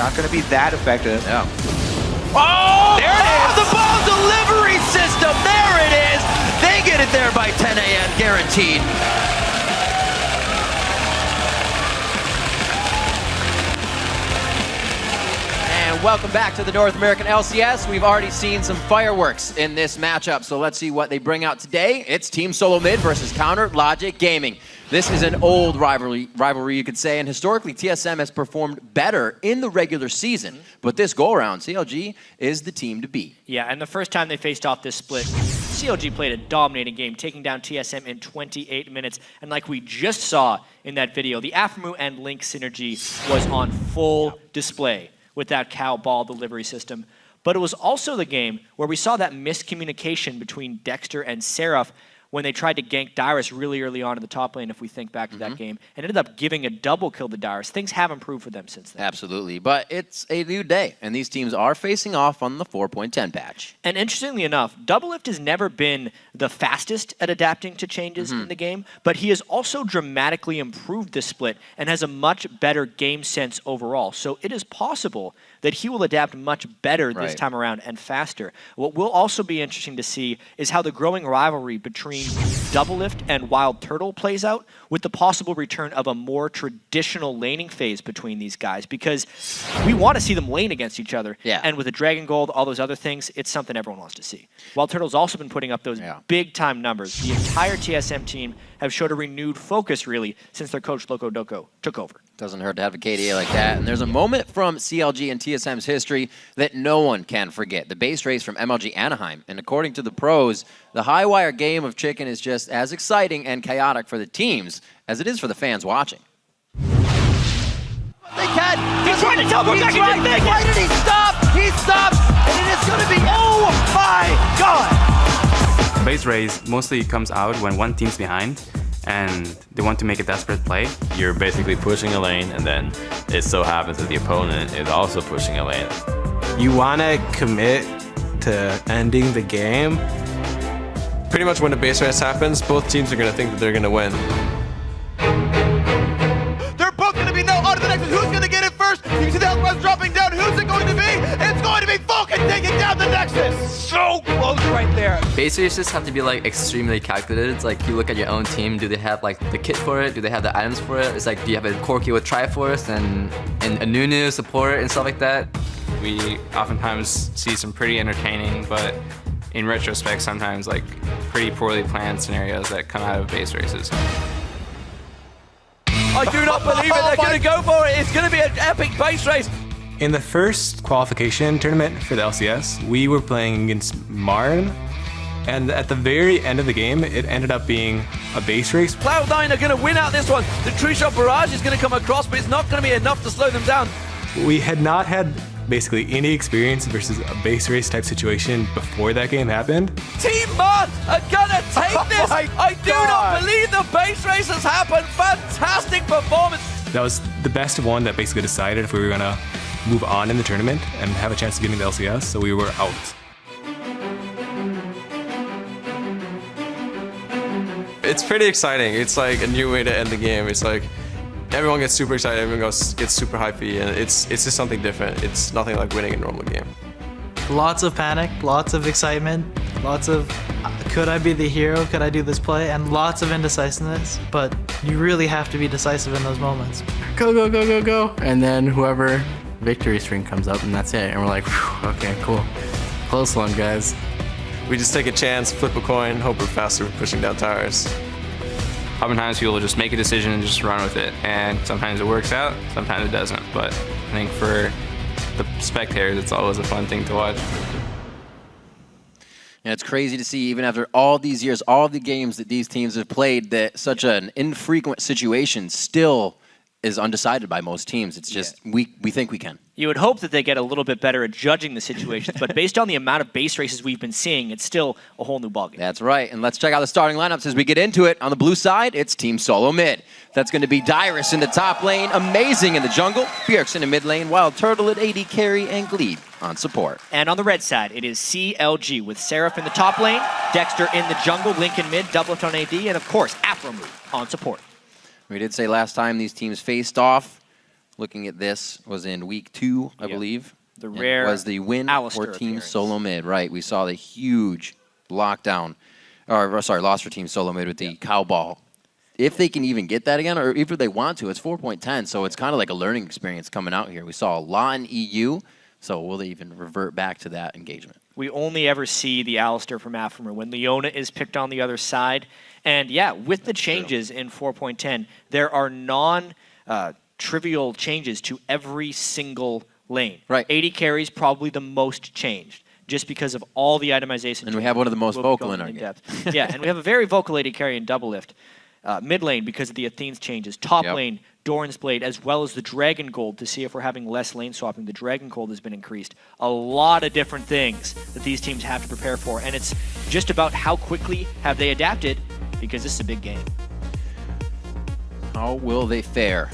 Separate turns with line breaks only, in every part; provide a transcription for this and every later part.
Not going to be that effective.
Yeah.
Oh!
There it is!
The ball delivery system! There it is! They get it there by 10 a.m. guaranteed.
And welcome back to the North American LCS. We've already seen some fireworks in this matchup, so let's see what they bring out today. It's Team Solo Mid versus Counter Logic Gaming. This is an old rivalry, you could say, and historically TSM has performed better in the regular season. But this go-around, CLG is the team to beat.
Yeah, and the first time they faced off this split, CLG played a dominating game, taking down TSM in 28 minutes. And like we just saw in that video, the Aphromoo and Link synergy was on full display with that cow ball delivery system. But it was also the game where we saw that miscommunication between Dexter and Seraph when they tried to gank Dyrus really early on in the top lane, if we think back to that game, and ended up giving a double kill to Dyrus. Things have improved for them since then.
Absolutely, but it's a new day, and these teams are facing off on the 4.10 patch.
And interestingly enough, Doublelift has never been the fastest at adapting to changes in the game, but he has also dramatically improved this split and has a much better game sense overall. So it is possible that he will adapt much better this time around and faster. What will also be interesting to see is how the growing rivalry between Doublelift and Wild Turtle plays out, with the possible return of a more traditional laning phase between these guys, because we want to see them lane against each other.
Yeah.
And with the Dragon Gold, all those other things, it's something everyone wants to see. Wild Turtle's also been putting up those big-time numbers. The entire TSM team have showed a renewed focus, really, since their coach, Loco Doco, took over.
Doesn't hurt to have a KDA like that. And there's a moment from CLG and TSM's history that no one can forget. The base race from MLG Anaheim. And according to the pros, the high wire game of Chicken is just as exciting and chaotic for the teams as it is for the fans watching.
They can. He's trying to double back into the Why did he stop? He stopped, and it is going to be, oh my God!
Base race mostly comes out when one team's behind and they want to make a desperate play.
You're basically pushing a lane, and then it so happens that the opponent is also pushing a lane.
You want to commit to ending the game.
Pretty much when the base race happens, both teams are going to think that they're going to win.
They're both going to be out of the Nexus. Who's going to get it first? You can see the health bars dropping down. Who's it going to be? It's going to be Vulcan taking down the Nexus. So close right there.
Base races have to be like extremely calculated. It's like you look at your own team. Do they have like the kit for it? Do they have the items for it? It's like, do you have a Corki with Triforce and a Nunu support and stuff like that?
We oftentimes see some pretty entertaining, but in retrospect, sometimes like pretty poorly planned scenarios that come out of base races.
I do not believe it. They're going to go for it. It's going to be an epic base race.
In the first qualification tournament for the LCS, we were playing against Marn, and at the very end of the game, it ended up being a base race.
Cloud9 are going to win out this one. The True Shot Barrage is going to come across, but it's not going to be enough to slow them down.
We had not had basically any experience versus a base race type situation before that game happened.
Team Marn are going to take this. I do not believe the base race has happened. Fantastic performance.
That was the best of one that basically decided if we were going to move on in the tournament and have a chance of getting the LCS, so we were out.
It's pretty exciting. It's like a new way to end the game. It's like everyone gets super excited, everyone gets super hypey, and it's just something different. It's nothing like winning a normal game.
Lots of panic, lots of excitement, lots of could I be the hero, could I do this play, and lots of indecisiveness, but you really have to be decisive in those moments.
Go, go, go, go, go. And then whoever victory string comes up, and that's it. And we're like, okay, cool. Close one, guys.
We just take a chance, flip a coin, hope we're faster with pushing down towers.
Oftentimes people just make a decision and just run with it. And sometimes it works out, sometimes it doesn't. But I think for the spectators, it's always a fun thing to watch.
And it's crazy to see, even after all these years, all the games that these teams have played, that such an infrequent situation still is undecided by most teams. It's just, we think we can.
You would hope that they get a little bit better at judging the situations, but based on the amount of base races we've been seeing, it's still a whole new ballgame.
That's right, and let's check out the starting lineups as we get into it. On the blue side, it's Team Solo Mid. That's going to be Dyrus in the top lane, Amazing in the jungle, Bjergsen in the mid lane, Wild Turtle at AD carry, and Glebe on support.
And on the red side, it is CLG with Seraph in the top lane, Dexter in the jungle, Link in mid, Doublelift on AD, and of course, Aphromoo on support.
We did say last time these teams faced off, looking at this, was in week 2, I believe.
The
And
rare
was the win
Alistair
for Team
appearance.
Solo Mid. Right, we saw the huge lockdown, or sorry, loss for Team Solo Mid with the cow ball. If they can even get that again, or if they want to, it's 4.10, so it's kind of like a learning experience coming out here. We saw a lot in EU, so will they even revert back to that engagement?
We only ever see the Alistair from Afromer when Leona is picked on the other side. And yeah, with the changes in 4.10, there are non-trivial changes to every single lane.
Right.
80 carries probably the most changed, just because of all the itemization.
And we have one of the most
We'll be
vocal
going
in our game.
depth. Yeah, and we have a very vocal 80 carry in double lift. Mid lane because of the Athene's changes. Top lane, Doran's Blade, as well as the Dragon Gold to see if we're having less lane swapping. The Dragon Gold has been increased. A lot of different things that these teams have to prepare for, and it's just about how quickly have they adapted, because this is a big game.
How will they fare?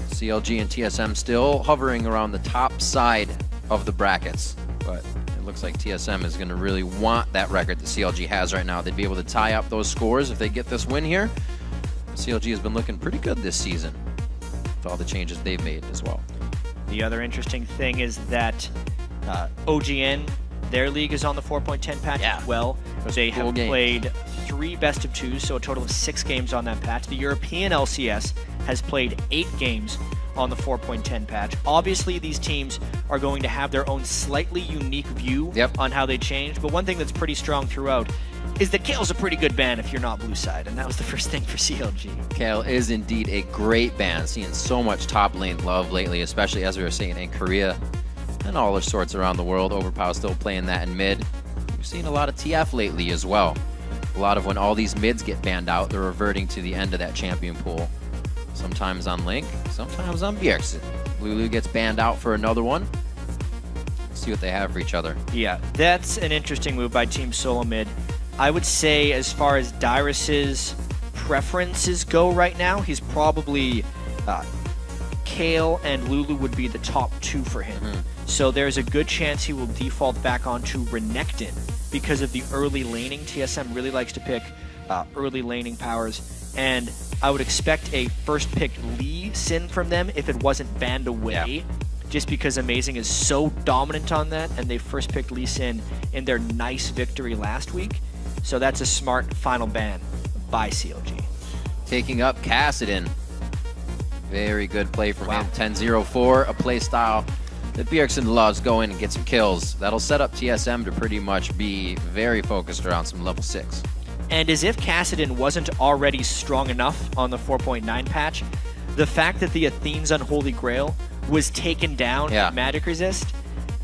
CLG and TSM still hovering around the top side of the brackets, but it looks like TSM is going to really want that record that CLG has right now. They'd be able to tie up those scores if they get this win here. CLG has been looking pretty good this season with all the changes they've made as well.
The other interesting thing is that OGN, their league is on the 4.10 patch as well. They have played 3 best of 2s, so a total of 6 games on that patch. The European LCS has played 8 games on the 4.10 patch. Obviously, these teams are going to have their own slightly unique view on how they change, but one thing that's pretty strong throughout is that Kale's a pretty good ban if you're not blue side, and that was the first thing for CLG.
Kale is indeed a great ban, seeing so much top lane love lately, especially as we were seeing in Korea and all the sorts around the world. Overpower still playing that in mid. We've seen a lot of TF lately as well. A lot of when all these mids get banned out, they're reverting to the end of that champion pool. Sometimes on Link, sometimes on Bjergsen. Lulu gets banned out for another one. Let's see what they have for each other.
Yeah, that's an interesting move by Team Solo Mid. I would say as far as Dyrus's preferences go right now, he's probably Kale and Lulu would be the top 2 for him. So there's a good chance he will default back onto Renekton because of the early laning. TSM really likes to pick early laning powers, and I would expect a first pick Lee Sin from them if it wasn't banned away. Just because Amazing is so dominant on that, and they first picked Lee Sin in their nice victory last week. So that's a smart final ban by CLG.
Taking up Kassadin. Very good play from him. 10-0-4, a play style that Bjergsen loves. Go in and get some kills. That'll set up TSM to pretty much be very focused around some level 6.
And as if Kassadin wasn't already strong enough on the 4.9 patch, the fact that the Athene's Unholy Grail was taken down at Magic Resist,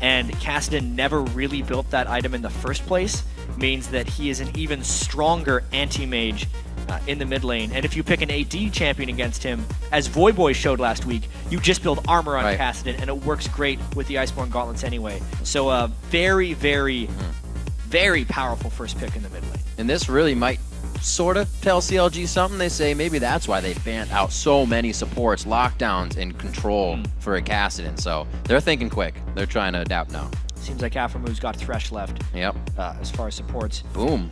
and Kassadin never really built that item in the first place, means that he is an even stronger anti-mage in the mid lane. And if you pick an AD champion against him, as Voyboy showed last week, you just build armor on Kassadin, and it works great with the Iceborne Gauntlets anyway. So a very, very, very powerful first pick in the mid lane.
And this really might sort of tell CLG something. They say maybe that's why they banned out so many supports, lockdowns, and control for a Kassadin. So they're thinking quick. They're trying to adapt now.
Seems like Afromu's got Thresh left.
Yep.
As far as supports.
Boom.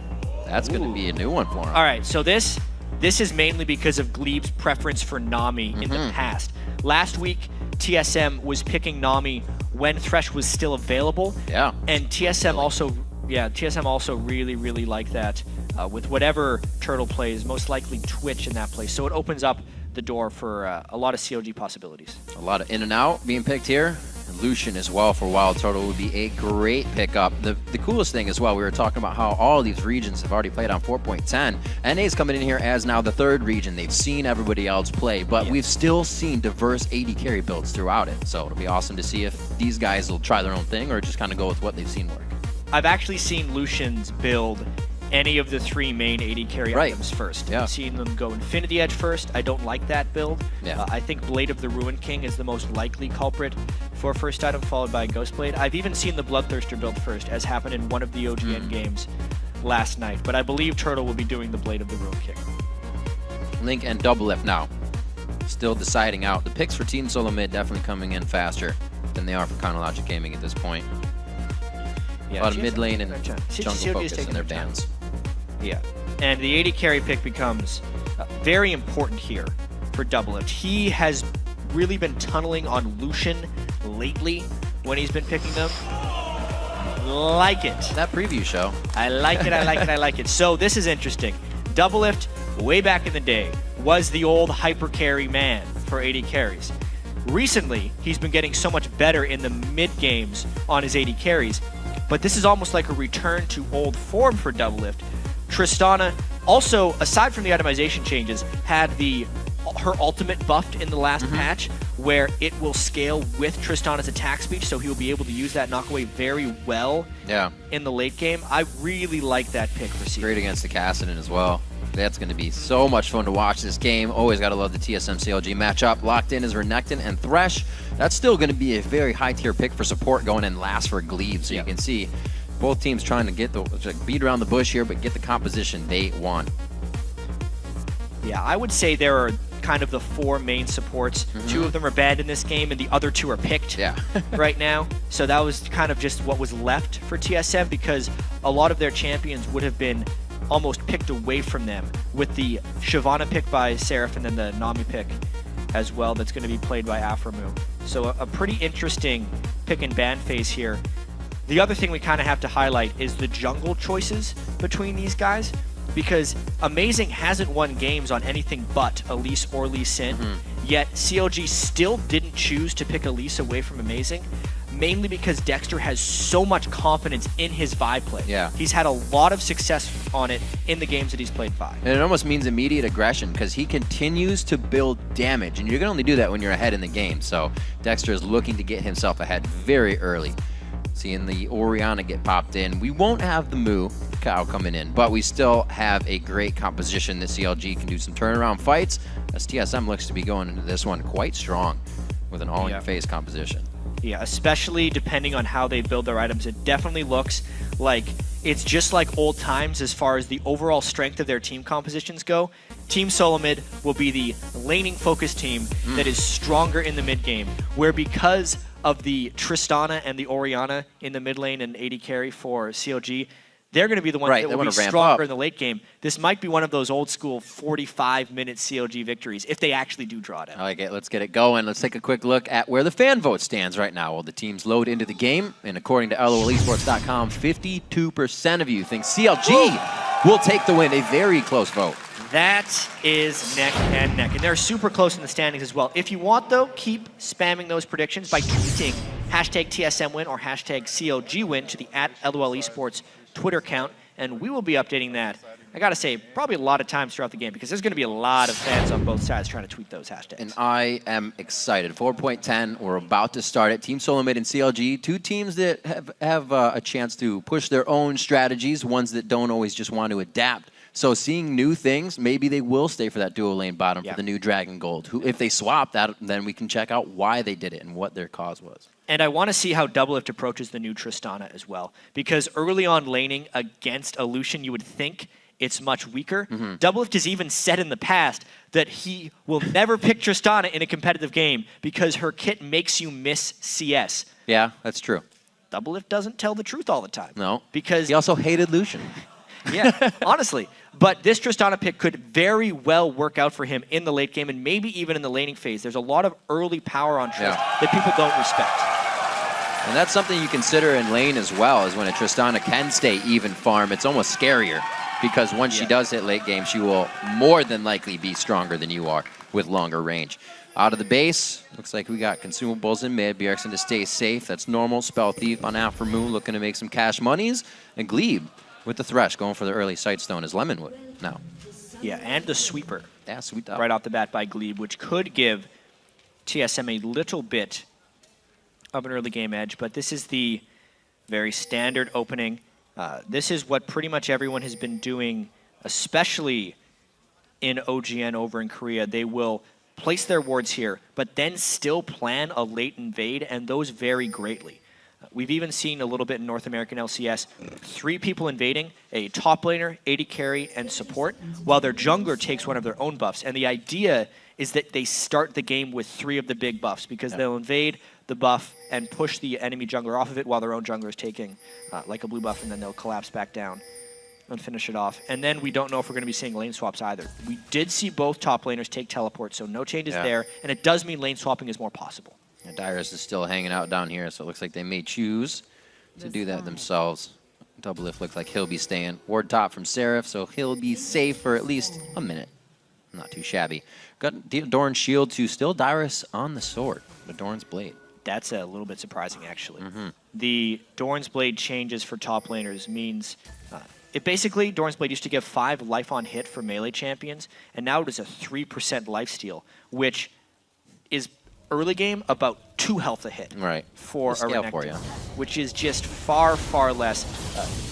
That's going to be a new one for him.
All right, so this is mainly because of Glebe's preference for Nami in the past. Last week, TSM was picking Nami when Thresh was still available.
Yeah.
And TSM also really, really liked that with whatever turtle plays, most likely Twitch in that place. So it opens up the door for a lot of CLG possibilities.
A lot of in and out being picked here. And Lucian as well for Wild Turtle would be a great pickup. The coolest thing as well, we were talking about how all of these regions have already played on 4.10. NA's coming in here as now the 3rd region. They've seen everybody else play, but we've still seen diverse AD carry builds throughout it. So it'll be awesome to see if these guys will try their own thing or just kind of go with what they've seen work.
I've actually seen Lucian's build any of the 3 main AD carry items first. I've seen them go Infinity Edge first. I don't like that build. I think Blade of the Ruined King is the most likely culprit for first item, followed by Ghostblade. I've even seen the Bloodthirster build first, as happened in one of the OGN games last night. But I believe Turtle will be doing the Blade of the Ruined King.
Link and Double Lift now. Still deciding out. The picks for Team Solo Mid definitely coming in faster than they are for Chronologic Gaming at this point. A lot of mid lane and jungle focus in their bans.
Yeah, and the AD carry pick becomes very important here for Double Lift. He has really been tunneling on Lucian lately when he's been picking them. Like it.
That preview show.
I like it, I like it, I like it. So this is interesting. Doublelift, way back in the day, was the old hyper carry man for AD carries. Recently, he's been getting so much better in the mid games on his AD carries, but this is almost like a return to old form for Doublelift. Tristana, also, aside from the itemization changes, had her ultimate buffed in the last patch, where it will scale with Tristana's attack speed, so he will be able to use that knockaway very well in the late game. I really like that pick for CLG.
Great against the Kassadin as well. That's going to be so much fun to watch this game. Always got to love the TSM CLG matchup. Locked in is Renekton and Thresh. That's still going to be a very high tier pick for support going in last for Glebe. So you can see both teams trying to get beat around the bush here, but get the composition they want.
Yeah, I would say there are kind of the 4 main supports. 2 of them are banned in this game, and the other 2 are picked right now. So that was kind of just what was left for TSM, because a lot of their champions would have been almost picked away from them, with the Shyvana pick by Seraph and then the Nami pick as well that's going to be played by Aframu. So a pretty interesting pick and ban phase here. The other thing we kind of have to highlight is the jungle choices between these guys, because Amazing hasn't won games on anything but Elise or Lee Sin, yet CLG still didn't choose to pick Elise away from Amazing, mainly because Dexter has so much confidence in his Vi play.
Yeah.
He's had a lot of success on it in the games that he's played Vi.
And it almost means immediate aggression, because he continues to build damage, and you can only do that when you're ahead in the game. So Dexter is looking to get himself ahead very early. Seeing the Orianna get popped in. We won't have the Moo Cow coming in, but we still have a great composition that CLG can do some turnaround fights, as TSM looks to be going into this one quite strong with an all-in-your-face composition.
Yeah, especially depending on how they build their items. It definitely looks like it's just like old times as far as the overall strength of their team compositions go. Team Solo Mid will be the laning-focused team that is stronger in the mid game, where because of the Tristana and the Orianna in the mid lane and AD carry for CLG, they're going to be the ones that will be stronger in the late game. This might be one of those old school 45-minute CLG victories if they actually do draw it out.
I like it. Let's get it going. Let's take a quick look at where the fan vote stands right now while the teams load into the game. And according to LOLesports.com, 52% of you think CLG will take the win. A very close vote.
That is neck and neck. And they're super close in the standings as well. If you want, though, keep spamming those predictions by tweeting hashtag TSM win or hashtag CLG win to the @LOLesports Twitter account, and we will be updating that, I gotta say, probably a lot of times throughout the game, because there's gonna be a lot of fans on both sides trying to tweet those hashtags.
And I am excited. 4.10, we're about to start it. Team Solo Mid and CLG, 2 teams that have a chance to push their own strategies, ones that don't always just want to adapt. So seeing new things, maybe they will stay for that dual lane bottom for the new Dragon Gold. If they swap that, then we can check out why they did it and what their cause was.
And I want to see how Doublelift approaches the new Tristana as well. Because early on laning against a Lucian, you would think it's much weaker. Doublelift has even said in the past that he will never pick Tristana in a competitive game because her kit makes you miss CS.
Yeah, that's true.
Doublelift doesn't tell the truth all the time.
No,
because
he also hated Lucian.
Yeah, honestly. But this Tristana pick could very well work out for him in the late game and maybe even in the laning phase. There's a lot of early power on Trist that people don't respect.
And that's something you consider in lane as well, is when a Tristana can stay even farm, it's almost scarier, because once she does hit late game, she will more than likely be stronger than you are with longer range. Out of the base, looks like we got consumables in mid. Bjergsen to stay safe. That's normal. Spell Thief on Aframu looking to make some cash monies. And Glebe with the Thresh going for the early Sightstone as Lemonwood now.
Yeah, and the Sweeper.
Yeah, sweet up.
Right off the bat by Glebe, which could give TSM a little bit of an early game edge, but this is the very standard opening. This is what pretty much everyone has been doing, especially in OGN over in Korea. They will place their wards here, but then still plan a late invade, and those vary greatly. We've even seen a little bit in North American LCS, 3 people invading, a top laner, AD carry, and support, while their jungler takes one of their own buffs. And the idea is that they start the game with 3 of the big buffs, because they'll invade the buff and push the enemy jungler off of it while their own jungler is taking like a blue buff, and then they'll collapse back down. and finish it off. And then we don't know if we're going to be seeing lane swaps either. We did see both top laners take teleport, so no changes there. And it does mean lane swapping is more possible.
Yeah, Dyrus is still hanging out down here, so it looks like they may choose to do that themselves. Doublelift looks like he'll be staying. Ward top from Seraph, so he'll be safe for at least a minute. Not too shabby. Got Doran's shield to still Dyrus on the sword, but Doran's blade.
That's a little bit surprising, actually. The Doran's Blade changes for top laners means it basically, Doran's Blade used to give 5 life on hit for melee champions, and now it is a 3% lifesteal, which is early game about 2 health a hit for a Renekton, which is just far, far less.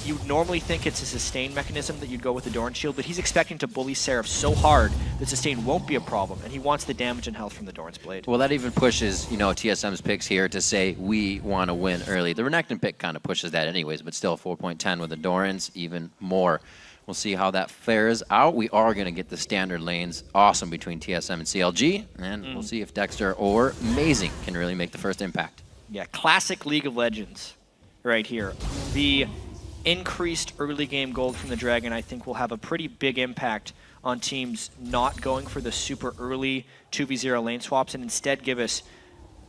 You'd normally think it's a sustain mechanism that you'd go with the Doran shield, but he's expecting to bully Seraph so hard that sustain won't be a problem, and he wants the damage and health from the Doran's Blade.
Well, that even pushes, you know, TSM's picks here to say we want to win early. The Renekton pick kind of pushes that anyways, but still 4.10 with the Doran's, even more. We'll see how that fares out. We are going to get the standard lanes awesome between TSM and CLG, and we'll see if Dexter or Amazing can really make the first impact.
Yeah, classic League of Legends right here. The increased early game gold from the Dragon, I think, will have a pretty big impact on teams not going for the super early 2v0 lane swaps and instead give us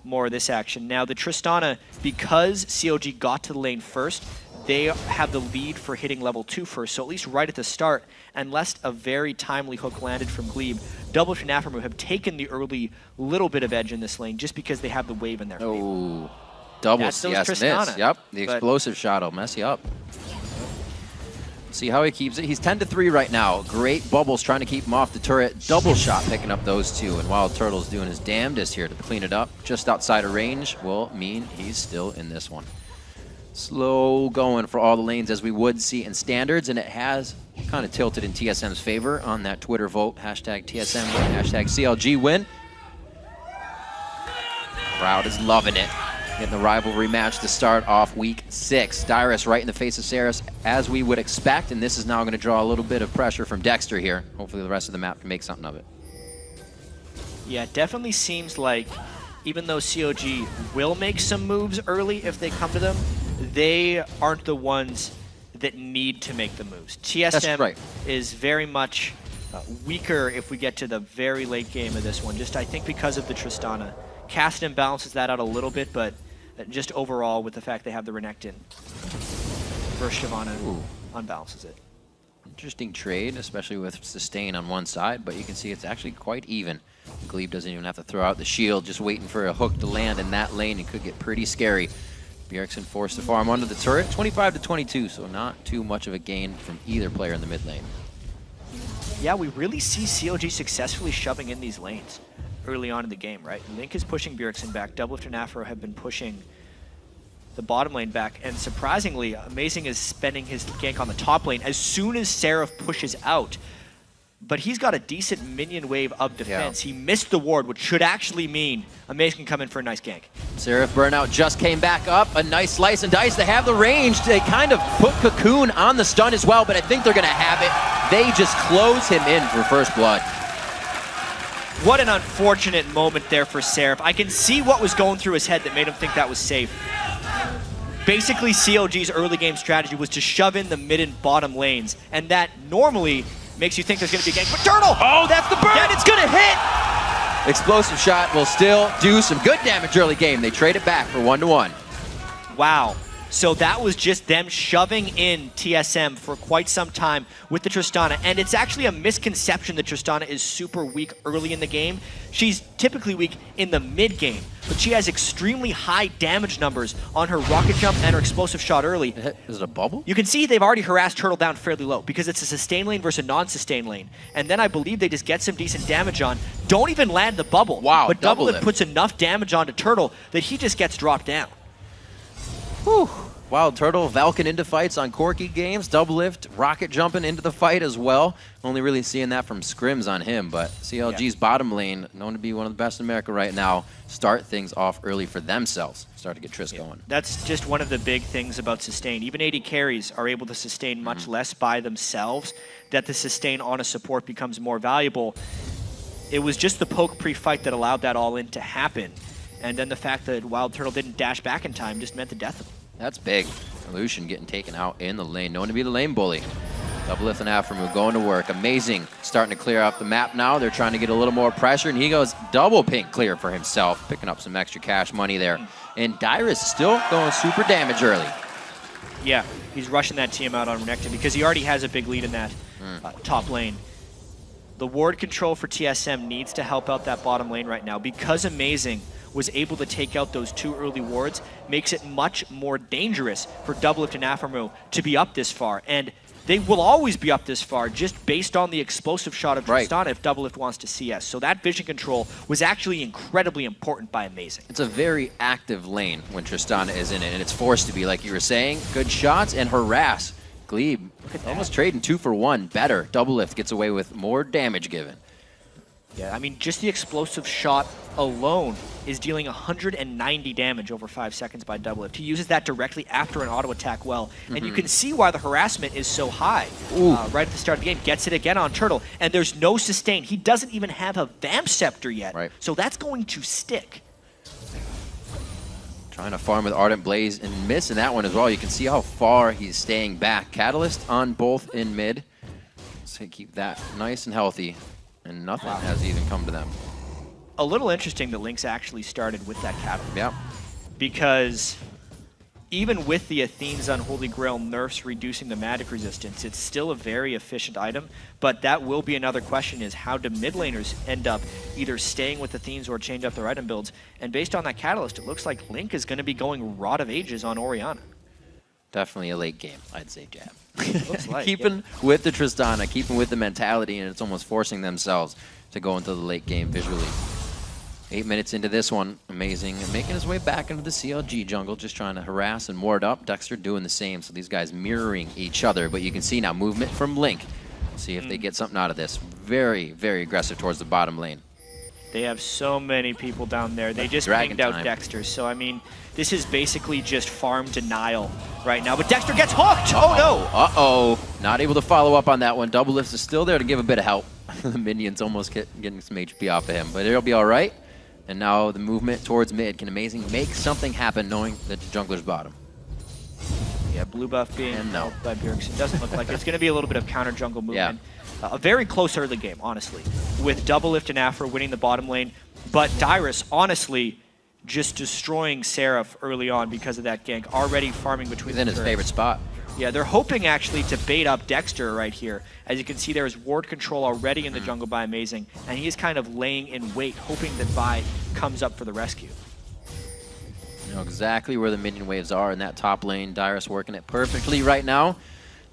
more of this action. Now, the Tristana, because CLG got to the lane first, they have the lead for hitting level 2 first, so at least right at the start, unless a very timely hook landed from Glebe, Doublelift and Aphromoo have taken the early little bit of edge in this lane just because they have the wave in their favor.
Oh, double yes, miss. Yep, the explosive shot will mess you up. See how he keeps it. He's 10-3 right now. Great bubbles trying to keep him off the turret. Double shot picking up those 2, and Wild Turtle's doing his damnedest here to clean it up. Just outside of range will mean he's still in this one. Slow going for all the lanes as we would see in standards, and it has kind of tilted in TSM's favor on that Twitter vote. Hashtag TSM win, hashtag CLG win. Crowd is loving it. Getting the rivalry match to start off week 6. Dyrus right in the face of Saris as we would expect, and this is now going to draw a little bit of pressure from Dexter here. Hopefully the rest of the map can make something of it.
Yeah, it definitely seems like even though CLG will make some moves early if they come to them, they aren't the ones that need to make the moves. TSM is very much weaker if we get to the very late game of this one, just I think because of the Tristana. Kassadin balances that out a little bit, but just overall with the fact they have the Renekton versus Shyvana unbalances it.
Interesting trade, especially with sustain on one side, but you can see it's actually quite even. Glebe doesn't even have to throw out the shield, just waiting for a hook to land in that lane. It could get pretty scary. Bjergsen forced to farm under the turret, 25-22, so not too much of a gain from either player in the mid lane.
Yeah, we really see CLG successfully shoving in these lanes early on in the game, right? Link is pushing Bjergsen back, Doublelift and Afro have been pushing the bottom lane back, and surprisingly, Amazing is spending his gank on the top lane as soon as Seraph pushes out. But he's got a decent minion wave of defense. Yeah. He missed the ward, which should actually mean Amazing can come in for a nice gank.
Seraph burnout just came back up. A nice slice and dice. They have the range. They kind of put Cocoon on the stun as well, but I think they're going to have it. They just close him in for first blood.
What an unfortunate moment there for Seraph. I can see what was going through his head that made him think that was safe. Basically, CLG's early game strategy was to shove in the mid and bottom lanes, and that normally makes you think there's going to be a gank. But Turtle! Oh, that's the burn! It's going to hit!
Explosive shot will still do some good damage early game. They trade it back for 1-1.
Wow. So that was just them shoving in TSM for quite some time with the Tristana. And it's actually a misconception that Tristana is super weak early in the game. She's typically weak in the mid game, but she has extremely high damage numbers on her rocket jump and her explosive shot early.
Is it a bubble?
You can see they've already harassed Turtle down fairly low because it's a sustain lane versus a non-sustain lane. And then I believe they just get some decent damage on. Don't even land the bubble.
Wow,
but Doublelift puts enough damage onto Turtle that he just gets dropped down.
Whew. Wild Turtle, Valken into fights on Corki games. Doublelift, rocket jumping into the fight as well. Only really seeing that from scrims on him, but CLG's bottom lane, known to be one of the best in America right now, start things off early for themselves. Start to get Triss going.
That's just one of the big things about sustain. Even AD carries are able to sustain much less by themselves, that the sustain on a support becomes more valuable. It was just the poke pre-fight that allowed that all in to happen. And then the fact that Wild Turtle didn't dash back in time just meant the death of him.
That's big. Lucian getting taken out in the lane, known to be the lane bully. Doublelift and Aframu going to work. Amazing. Starting to clear up the map now. They're trying to get a little more pressure, and he goes double pink clear for himself, picking up some extra cash money there. And Dyrus still going super damage early.
Yeah, he's rushing that team out on Renekton because he already has a big lead in that top lane. The ward control for TSM needs to help out that bottom lane right now. Because Amazing was able to take out those 2 early wards, makes it much more dangerous for Doublelift and Aframu to be up this far. And they will always be up this far just based on the explosive shot of Tristana if Doublelift wants to CS. So that vision control was actually incredibly important by Amazing.
It's a very active lane when Tristana is in it, and it's forced to be, like you were saying. Good shots and harass. Glebe almost trading 2 for 1. Better. Doublelift gets away with more damage given.
Yeah, I mean, just the explosive shot alone is dealing 190 damage over 5 seconds by Doublelift. He uses that directly after an auto attack well, and you can see why the harassment is so high right at the start of the game. Gets it again on Turtle, and there's no sustain. He doesn't even have a Vamp Scepter yet, so that's going to stick.
Trying to farm with Ardent Blaze and missing that one as well. You can see how far he's staying back. Catalyst on both in mid. So keep that nice and healthy, and nothing has even come to them.
A little interesting that Lynx actually started with that Catalyst.
Yeah.
Because even with the Athene's Unholy Grail nerfs reducing the magic resistance, it's still a very efficient item, but that will be another question, is how do mid laners end up either staying with Athenes or change up their item builds? And based on that Catalyst, it looks like Link is going to be going Rod of Ages on Orianna.
Definitely a late game, I'd say, Jab.
Looks like,
keeping with the Tristana, keeping with the mentality, and it's almost forcing themselves to go into the late game visually. 8 minutes into this one, Amazing, making his way back into the CLG jungle, just trying to harass and ward up. Dexter doing the same, so these guys mirroring each other, but you can see now movement from Link. See if they get something out of this. Very, very aggressive towards the bottom lane.
They have so many people down there. They just
Dragon
pinged out
time.
Dexter, so I mean, this is basically just farm denial right now, but Dexter gets hooked! Oh no!
Uh-oh, not able to follow up on that one. Doublelift is still there to give a bit of help. The minions almost getting some HP off of him, but it'll be all right. And now the movement towards mid. Can Amazing make something happen knowing that the jungler's bottom?
Yeah, blue buff being helped by Bjergsen. Doesn't look like it's going to be a little bit of counter jungle movement. Yeah. A very close early game, honestly, with Doublelift and Afro winning the bottom lane. But Dyrus, honestly, just destroying Seraph early on because of that gank. Already farming between
He's in his favorite spot.
Yeah, they're hoping actually to bait up Dexter right here. As you can see, there is ward control already in the jungle by Amazing, and he is kind of laying in wait, hoping that Vi comes up for the rescue.
You know exactly where the minion waves are in that top lane. Dyrus working it perfectly right now.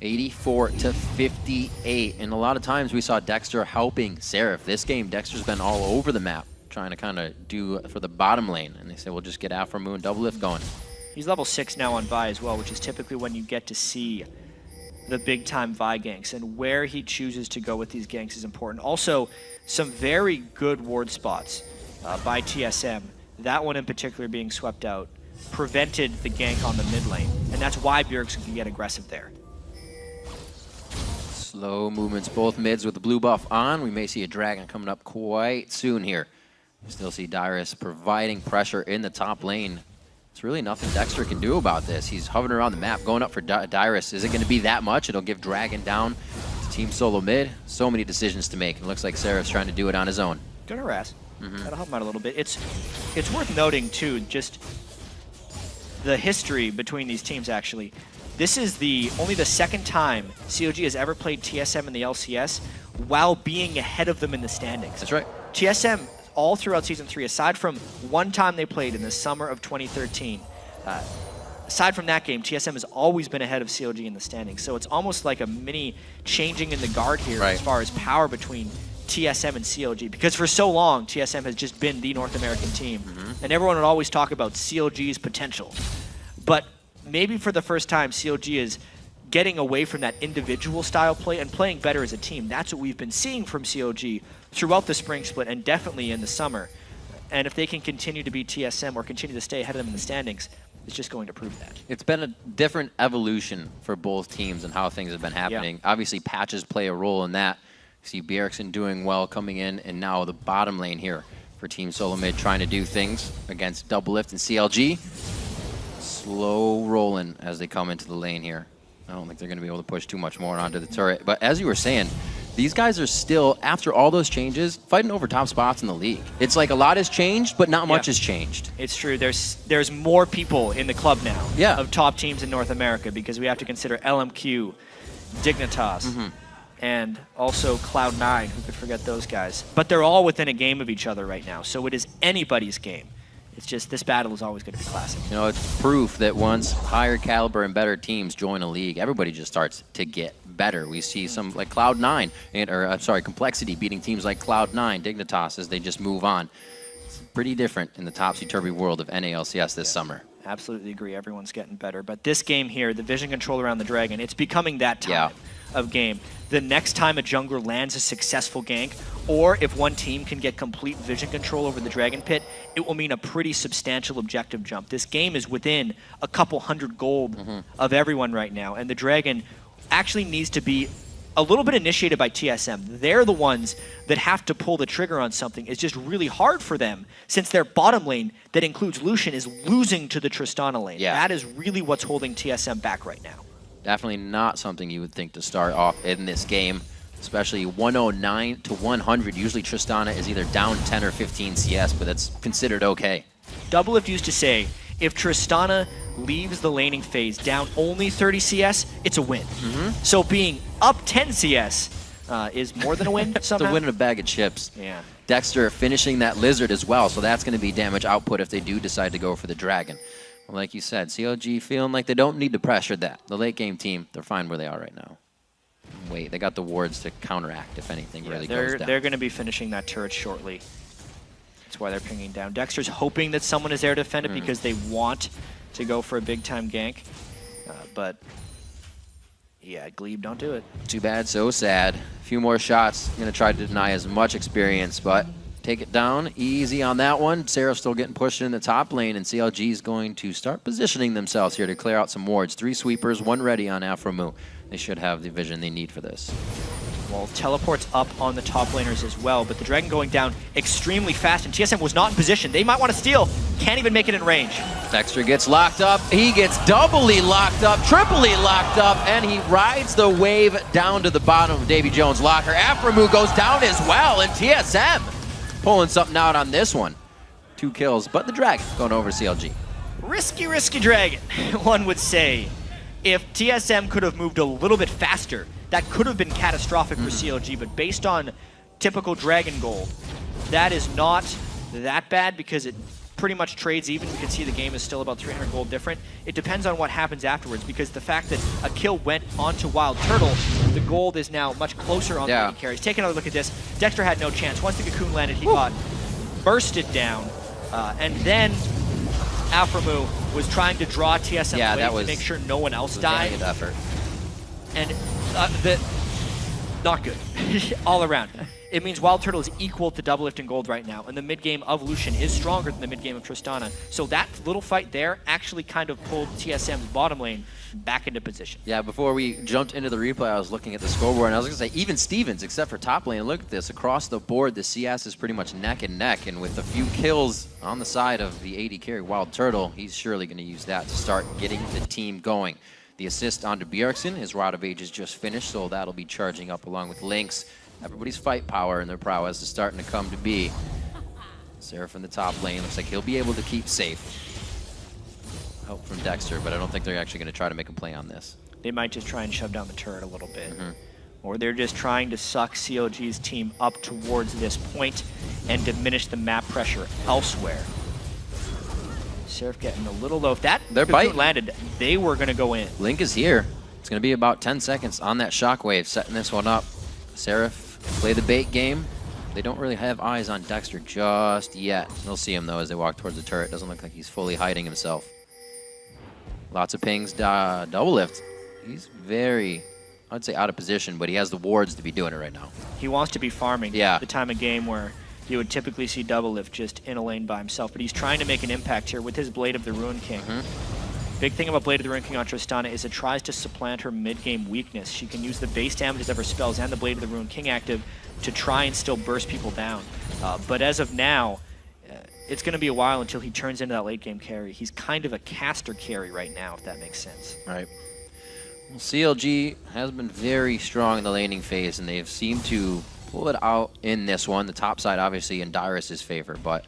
84 to 58, and a lot of times we saw Dexter helping Seraph. This game, Dexter's been all over the map, trying to kind of do for the bottom lane, and they said, we'll just get Aframu and Doublelift going.
He's level 6 now on Vi as well, which is typically when you get to see the big-time Vi ganks, and where he chooses to go with these ganks is important. Also, some very good ward spots by TSM. That one in particular being swept out prevented the gank on the mid lane, and that's why Bjergsen can get aggressive there.
Slow movements, both mids with the blue buff on. We may see a dragon coming up quite soon here. We still see Dyrus providing pressure in the top lane. It's really nothing Dexter can do about this. He's hovering around the map, going up for Dyrus. Is it going to be that much? It'll give Dragon down to Team Solo mid. So many decisions to make. It looks like Seraph's trying to do it on his own.
Gonna harass. That'll help him out a little bit. It's worth noting, too, just the history between these teams, actually. This is only the second time CLG has ever played TSM in the LCS while being ahead of them in the standings.
That's right.
TSM, all throughout Season 3, aside from one time they played in the summer of 2013, aside from that game, TSM has always been ahead of CLG in the standings. So it's almost like a mini changing in the guard here as far as power between TSM and CLG. Because for so long, TSM has just been the North American team. And everyone would always talk about CLG's potential. But maybe for the first time, CLG is getting away from that individual style play and playing better as a team. That's what we've been seeing from CLG throughout the spring split and definitely in the summer. And if they can continue to be TSM or continue to stay ahead of them in the standings, it's just going to prove that.
It's been a different evolution for both teams and how things have been happening. Obviously, patches play a role in that. You see Bjergsen doing well coming in, and now the bottom lane here for Team Solo Mid trying to do things against Doublelift and CLG. Slow rolling as they come into the lane here. I don't think they're going to be able to push too much more onto the turret. But as you were saying, these guys are still, after all those changes, fighting over top spots in the league. It's like a lot has changed, but not much has changed.
It's true. There's more people in the club now of top teams in North America because we have to consider LMQ, Dignitas, and also Cloud9. Who could forget those guys? But they're all within a game of each other right now, so it is anybody's game. It's just this battle is always going to be classic.
You know, it's proof that once higher caliber and better teams join a league, everybody just starts to get better. We see some like Cloud9, Complexity beating teams like Cloud9, Dignitas as they just move on. It's pretty different in the topsy-turvy world of NA LCS this summer.
Absolutely agree. Everyone's getting better. But this game here, the vision control around the Dragon, it's becoming that time of game. The next time a jungler lands a successful gank, or if one team can get complete vision control over the Dragon Pit, it will mean a pretty substantial objective jump. This game is within a couple hundred gold of everyone right now, and the Dragon actually needs to be a little bit initiated by TSM. They're the ones that have to pull the trigger on something. It's just really hard for them since their bottom lane, that includes Lucian, is losing to the Tristana lane.
Yeah.
That is really what's holding TSM back right now.
Definitely not something you would think to start off in this game, especially 109 to 100. Usually Tristana is either down 10 or 15 CS, but that's considered okay.
Doublelift used to say, if Tristana leaves the laning phase down only 30 CS, it's a win. So being up 10 CS is more than a win somehow.
It's a win in a bag of chips.
Yeah.
Dexter finishing that Lizard as well, so that's going to be damage output if they do decide to go for the Dragon. Well, like you said, CLG feeling like they don't need to pressure that. The late game team, they're fine where they are right now. Wait, they got the wards to counteract if anything really goes down.
They're going to be finishing that turret shortly. That's why they're pinging down. Dexter's hoping that someone is there to defend it because they want to go for a big-time gank. But, yeah, Glebe, don't do it.
Too bad, so sad. A few more shots. Going to try to deny as much experience, but take it down. Easy on that one. Sarah's still getting pushed in the top lane, and CLG is going to start positioning themselves here to clear out some wards. 3 sweepers, 1 ready on Afromu. They should have the vision they need for this.
Well, teleports up on the top laners as well, but the Dragon going down extremely fast, and TSM was not in position. They might want to steal. Can't even make it in range.
Dexter gets locked up. He gets doubly locked up, triply locked up, and he rides the wave down to the bottom of Davy Jones' locker. Afromu goes down as well, and TSM pulling something out on this one. 2 kills, but the Dragon going over CLG.
Risky, risky Dragon, one would say. If TSM could have moved a little bit faster, that could have been catastrophic for CLG, but based on typical Dragon gold, that is not that bad because it pretty much trades even. You can see the game is still about 300 gold different. It depends on what happens afterwards because the fact that a kill went onto Wild Turtle, the gold is now much closer on the lane carries. Take another look at this. Dexter had no chance. Once the Cocoon landed, he got bursted down, and then Afromu was trying to draw TSM away to make sure no one else died.
Effort.
And not good, all around. It means Wild Turtle is equal to Doublelift in gold right now, and the mid game of Lucian is stronger than the mid game of Tristana. So that little fight there actually kind of pulled TSM's bottom lane back into position.
Yeah, before we jumped into the replay, I was looking at the scoreboard, and I was going to say, even Stevens, except for top lane, look at this. Across the board, the CS is pretty much neck and neck, and with a few kills on the side of the AD carry, Wild Turtle, he's surely going to use that to start getting the team going. The assist onto Bjergsen, his Rod of Ages just finished, so that'll be charging up along with Lynx. Everybody's fight power and their prowess is starting to come to be. Sarah from the top lane, looks like he'll be able to keep safe. Help from Dexter, but I don't think they're actually going to try to make a play on this.
They might just try and shove down the turret a little bit. Or they're just trying to suck CLG's team up towards this point and diminish the map pressure elsewhere. Seraph getting a little low. If that Cocoon landed, they were going to go in.
Link is here. It's going to be about 10 seconds on that shockwave, setting this one up. Seraph play the bait game. They don't really have eyes on Dexter just yet. They'll see him, though, as they walk towards the turret. Doesn't look like he's fully hiding himself. Lots of pings. Doublelift. He's very, I'd say, out of position, but he has the wards to be doing it right now.
He wants to be farming.
Yeah.
The time of game where you would typically see Doublelift just in a lane by himself, but he's trying to make an impact here with his Blade of the Ruin King. Big thing about Blade of the Ruin King on Tristana is it tries to supplant her mid-game weakness. She can use the base damages of her spells and the Blade of the Ruin King active to try and still burst people down. But as of now, it's going to be a while until he turns into that late-game carry. He's kind of a caster carry right now, if that makes sense.
Right. CLG has been very strong in the laning phase, and they've seemed to pull it out in this one. The top side, obviously, in Dyrus' favor, but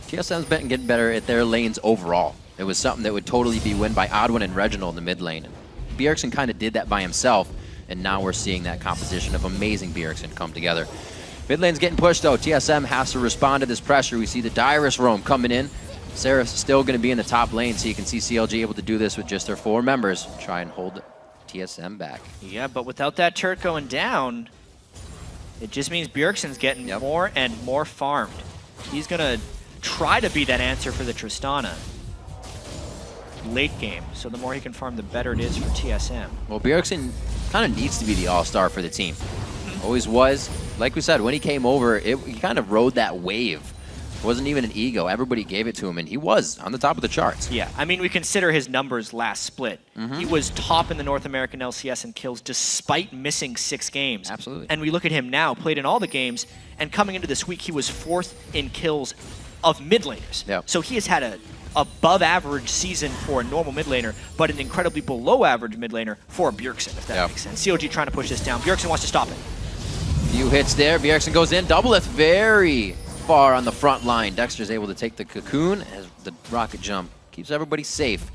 TSM's been getting better at their lanes overall. It was something that would totally be win by Oddwin and Reginald in the mid lane. Bjergsen kind of did that by himself, and now we're seeing that composition of amazing Bjergsen come together. Mid lane's getting pushed, though. TSM has to respond to this pressure. We see the Dyrus roam coming in. Seraph's still going to be in the top lane, so you can see CLG able to do this with just their 4 members. Try and hold TSM back.
Yeah, but without that turret going down, it just means Bjergsen's getting more and more farmed. He's going to try to be that answer for the Tristana late game, so the more he can farm, the better it is for TSM.
Well, Bjergsen kind of needs to be the all-star for the team. Always was. Like we said, when he came over, he kind of rode that wave. It wasn't even an ego. Everybody gave it to him, and he was on the top of the charts.
Yeah, I mean, we consider his numbers last split. He was top in the North American LCS in kills despite missing 6 games.
Absolutely.
And we look at him now, played in all the games, and coming into this week, he was 4th in kills of mid laners.
Yep.
So he has had a above average season for a normal mid laner, but an incredibly below average mid laner for Bjergsen, if that makes sense. CLG trying to push this down. Bjergsen wants to stop it.
Few hits there. Bjergsen goes in. Doubleth very far on the front line. Dexter's able to take the cocoon as the rocket jump keeps everybody safe.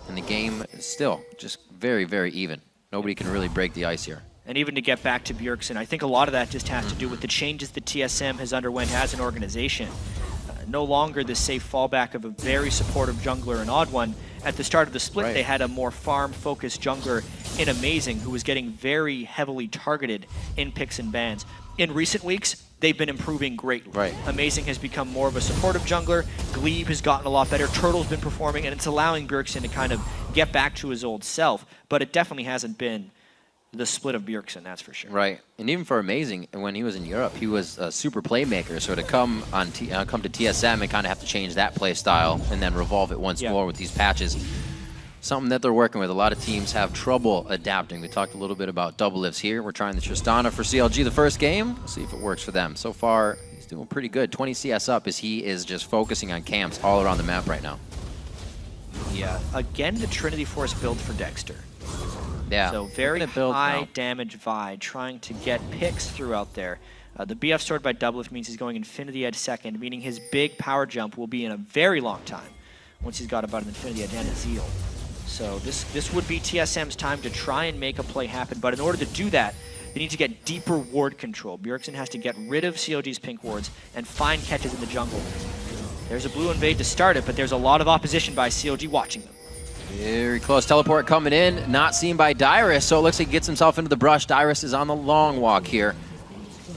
And the game is still just very, very even. Nobody can really break the ice here.
And even to get back to Bjergsen, I think a lot of that just has to do with the changes that TSM has underwent as an organization. No longer the safe fallback of a very supportive jungler in Oddone. At the start of the split, they had a more farm-focused jungler in Amazing, who was getting very heavily targeted in picks and bans. In recent weeks, they've been improving greatly. Amazing has become more of a supportive jungler. Glebe has gotten a lot better. Turtle's been performing, and it's allowing Bjergsen to kind of get back to his old self. But it definitely hasn't been the split of Bjergsen, that's for sure.
Right, and even for Amazing, when he was in Europe, he was a super playmaker. So to come to TSM and kind of have to change that play style and then revolve it once more with these patches, something that they're working with. A lot of teams have trouble adapting. We talked a little bit about double lifts here. We're trying the Tristana for CLG the first game. We'll see if it works for them. So far, he's doing pretty good. 20 CS up as he is just focusing on camps all around the map right now.
Yeah, again, the Trinity Force build for Dexter.
Yeah.
So very high damage Vi, trying to get picks throughout there. The BF sword by Doublelift means he's going Infinity Edge second, meaning his big power jump will be in a very long time once he's got about an Infinity Edge and a Zeal. So this would be TSM's time to try and make a play happen, but in order to do that, they need to get deeper ward control. Bjergsen has to get rid of CLG's pink wards and find catches in the jungle. There's a blue invade to start it, but there's a lot of opposition by CLG watching them.
Very close. Teleport coming in, not seen by Dyrus, so it looks like he gets himself into the brush. Dyrus is on the long walk here.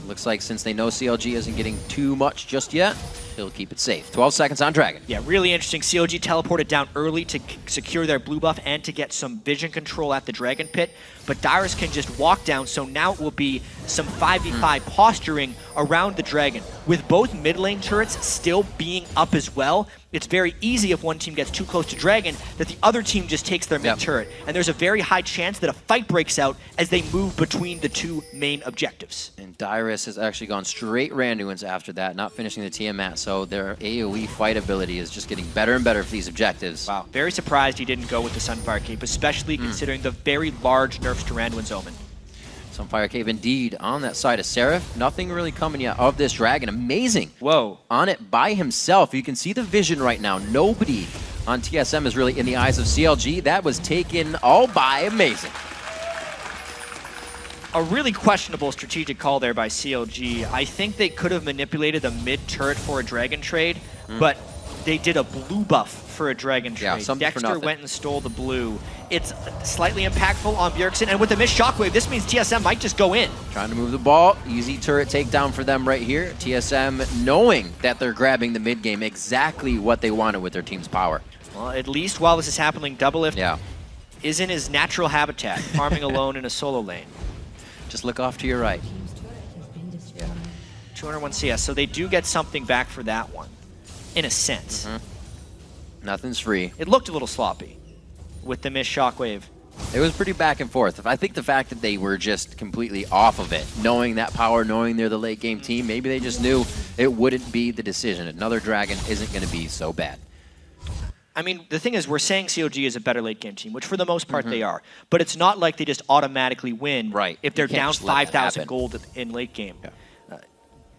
Looks like since they know CLG isn't getting too much just yet, he'll keep it safe. 12 seconds on Dragon.
Yeah, really interesting. CLG teleported down early to secure their blue buff and to get some vision control at the Dragon Pit, but Dyrus can just walk down, so now it will be some 5v5 posturing around the Dragon. With both mid lane turrets still being up as well, it's very easy if one team gets too close to Dragon that the other team just takes their mid turret. And there's a very high chance that a fight breaks out as they move between the 2 main objectives.
And Dyrus has actually gone straight Randuin's after that, not finishing the Tiamat, so their AoE fight ability is just getting better and better for these objectives.
Wow, very surprised he didn't go with the Sunfire Cape, especially considering the very large nerfs to Randuin's Omen.
Sunfire Cave indeed on that side of Seraph. Nothing really coming yet of this Dragon. Amazing.
Whoa.
On it by himself. You can see the vision right now. Nobody on TSM is really in the eyes of CLG. That was taken all by Amazing.
A really questionable strategic call there by CLG. I think they could have manipulated the mid turret for a Dragon trade, but they did a blue buff for a Dragon trade.
Yeah, something for
Dexter
nothing.
went and stole the blue. It's slightly impactful on Bjergsen, and with the missed shockwave, this means TSM might just go in.
Trying to move the ball. Easy turret takedown for them right here. TSM knowing that they're grabbing the mid game, exactly what they wanted with their team's power.
Well, at least while this is happening, Doublelift is in his natural habitat, farming alone in a solo lane.
Just look off to your right.
201 CS, so they do get something back for that one, in a sense.
Nothing's free.
It looked a little sloppy with the missed shockwave.
It was pretty back and forth. I think the fact that they were just completely off of it, knowing that power, knowing they're the late game team, maybe they just knew it wouldn't be the decision. Another Dragon isn't going to be so bad.
I mean, the thing is, we're saying CLG is a better late game team, which for the most part they are. But it's not like they just automatically win if they're down 5,000 gold in late game.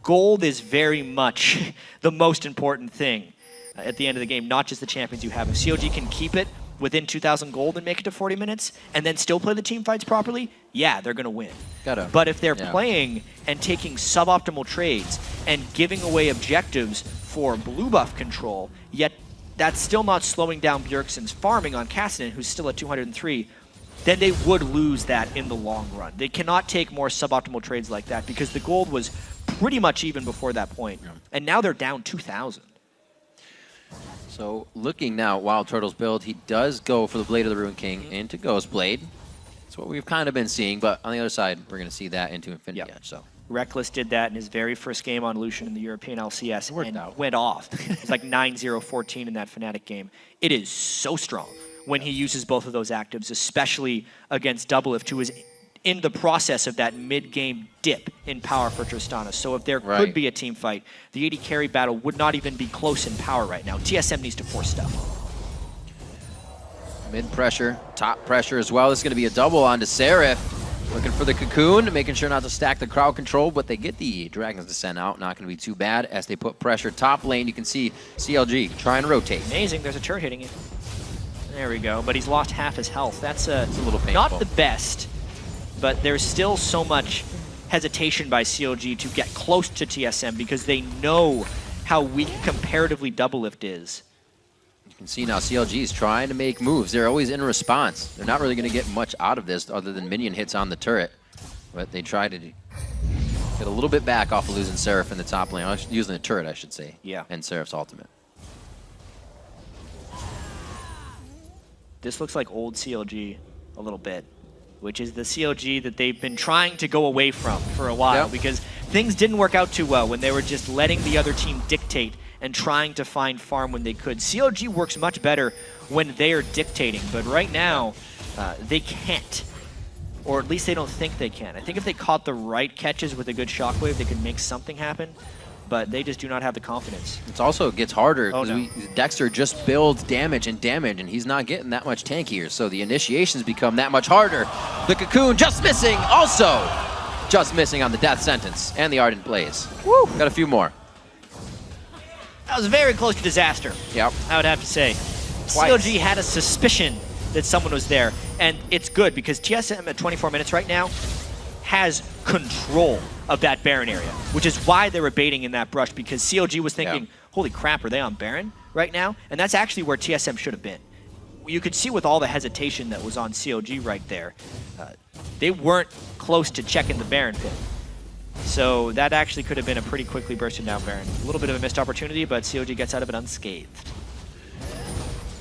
Gold is very much the most important thing at the end of the game, not just the champions you have. If CLG can keep it within 2,000 gold and make it to 40 minutes, and then still play the team fights properly, yeah, they're going to win. But if they're playing and taking suboptimal trades and giving away objectives for blue buff control, yet that's still not slowing down Bjergsen's farming on Cassidy, who's still at 203, then they would lose that in the long run. They cannot take more suboptimal trades like that because the gold was pretty much even before that point. And now they're down 2,000.
So looking now at Wild Turtle's build, he does go for the Blade of the Ruined King into Ghost Blade. That's what we've kind of been seeing, but on the other side, we're going to see that into Infinity Edge. So
Reckless did that in his very first game on Lucian in the European LCS and went off. It's like 9-0-14 in that Fnatic game. It is so strong when he uses both of those actives, especially against Doublelift, who is in the process of that mid-game dip in power for Tristana. So if there could be a team fight, the AD carry battle would not even be close in power right now. TSM needs to force stuff.
Mid pressure, top pressure as well. This is going to be a double onto Seraph. Looking for the cocoon, making sure not to stack the crowd control, but they get the Dragon's Descent out. Not going to be too bad as they put pressure top lane. You can see CLG try and rotate.
Amazing, there's a turret hitting you. There we go, but he's lost half his health. That's
a little painful.
Not the best, but there's still so much hesitation by CLG to get close to TSM because they know how weak comparatively Doublelift is.
You can see now CLG is trying to make moves. They're always in response. They're not really going to get much out of this other than minion hits on the turret, but they try to get a little bit back off of losing Seraph in the top lane. Using the turret, I should say.
Yeah.
And Seraph's ultimate.
This looks like old CLG a little bit, which is the CLG that they've been trying to go away from for a while because things didn't work out too well when they were just letting the other team dictate and trying to find farm when they could. CLG works much better when they are dictating, but right now they can't, or at least they don't think they can. I think if they caught the right catches with a good shockwave, they could make something happen, but they just do not have the confidence.
It also gets harder because Dexter just builds damage, and he's not getting that much tankier, so the initiations become that much harder. The cocoon just missing, also just missing on the death sentence, and the Ardent Blaze. Woo! Got a few more.
That was very close to disaster.
Yep.
I would have to say.
Twice.
CLG had a suspicion that someone was there, and it's good because TSM at 24 minutes right now has control of that Baron area, which is why they were baiting in that brush, because CLG was thinking, holy crap, are they on Baron right now? And that's actually where TSM should have been. You could see with all the hesitation that was on CLG right there, they weren't close to checking the Baron pit. So that actually could have been a pretty quickly bursted down Baron. A little bit of a missed opportunity, but CLG gets out of it unscathed.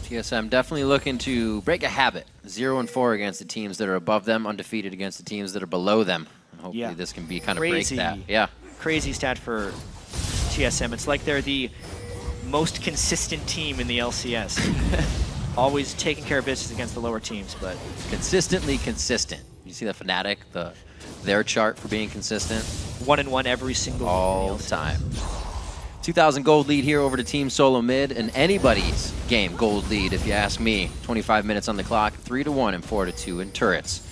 TSM definitely looking to break a habit. 0-4 against the teams that are above them, undefeated against the teams that are below them. Hopefully this can be kind of break that. Yeah.
Crazy stat for TSM. It's like they're the most consistent team in the LCS. Always taking care of business against the lower teams, but
consistently consistent. You see the Fnatic, their chart for being consistent.
1-1 every single
all the time. 2,000 gold lead here over to Team Solo Mid, and anybody's game gold lead, if you ask me. 25 minutes on the clock, 3-1 and 4-2 in turrets.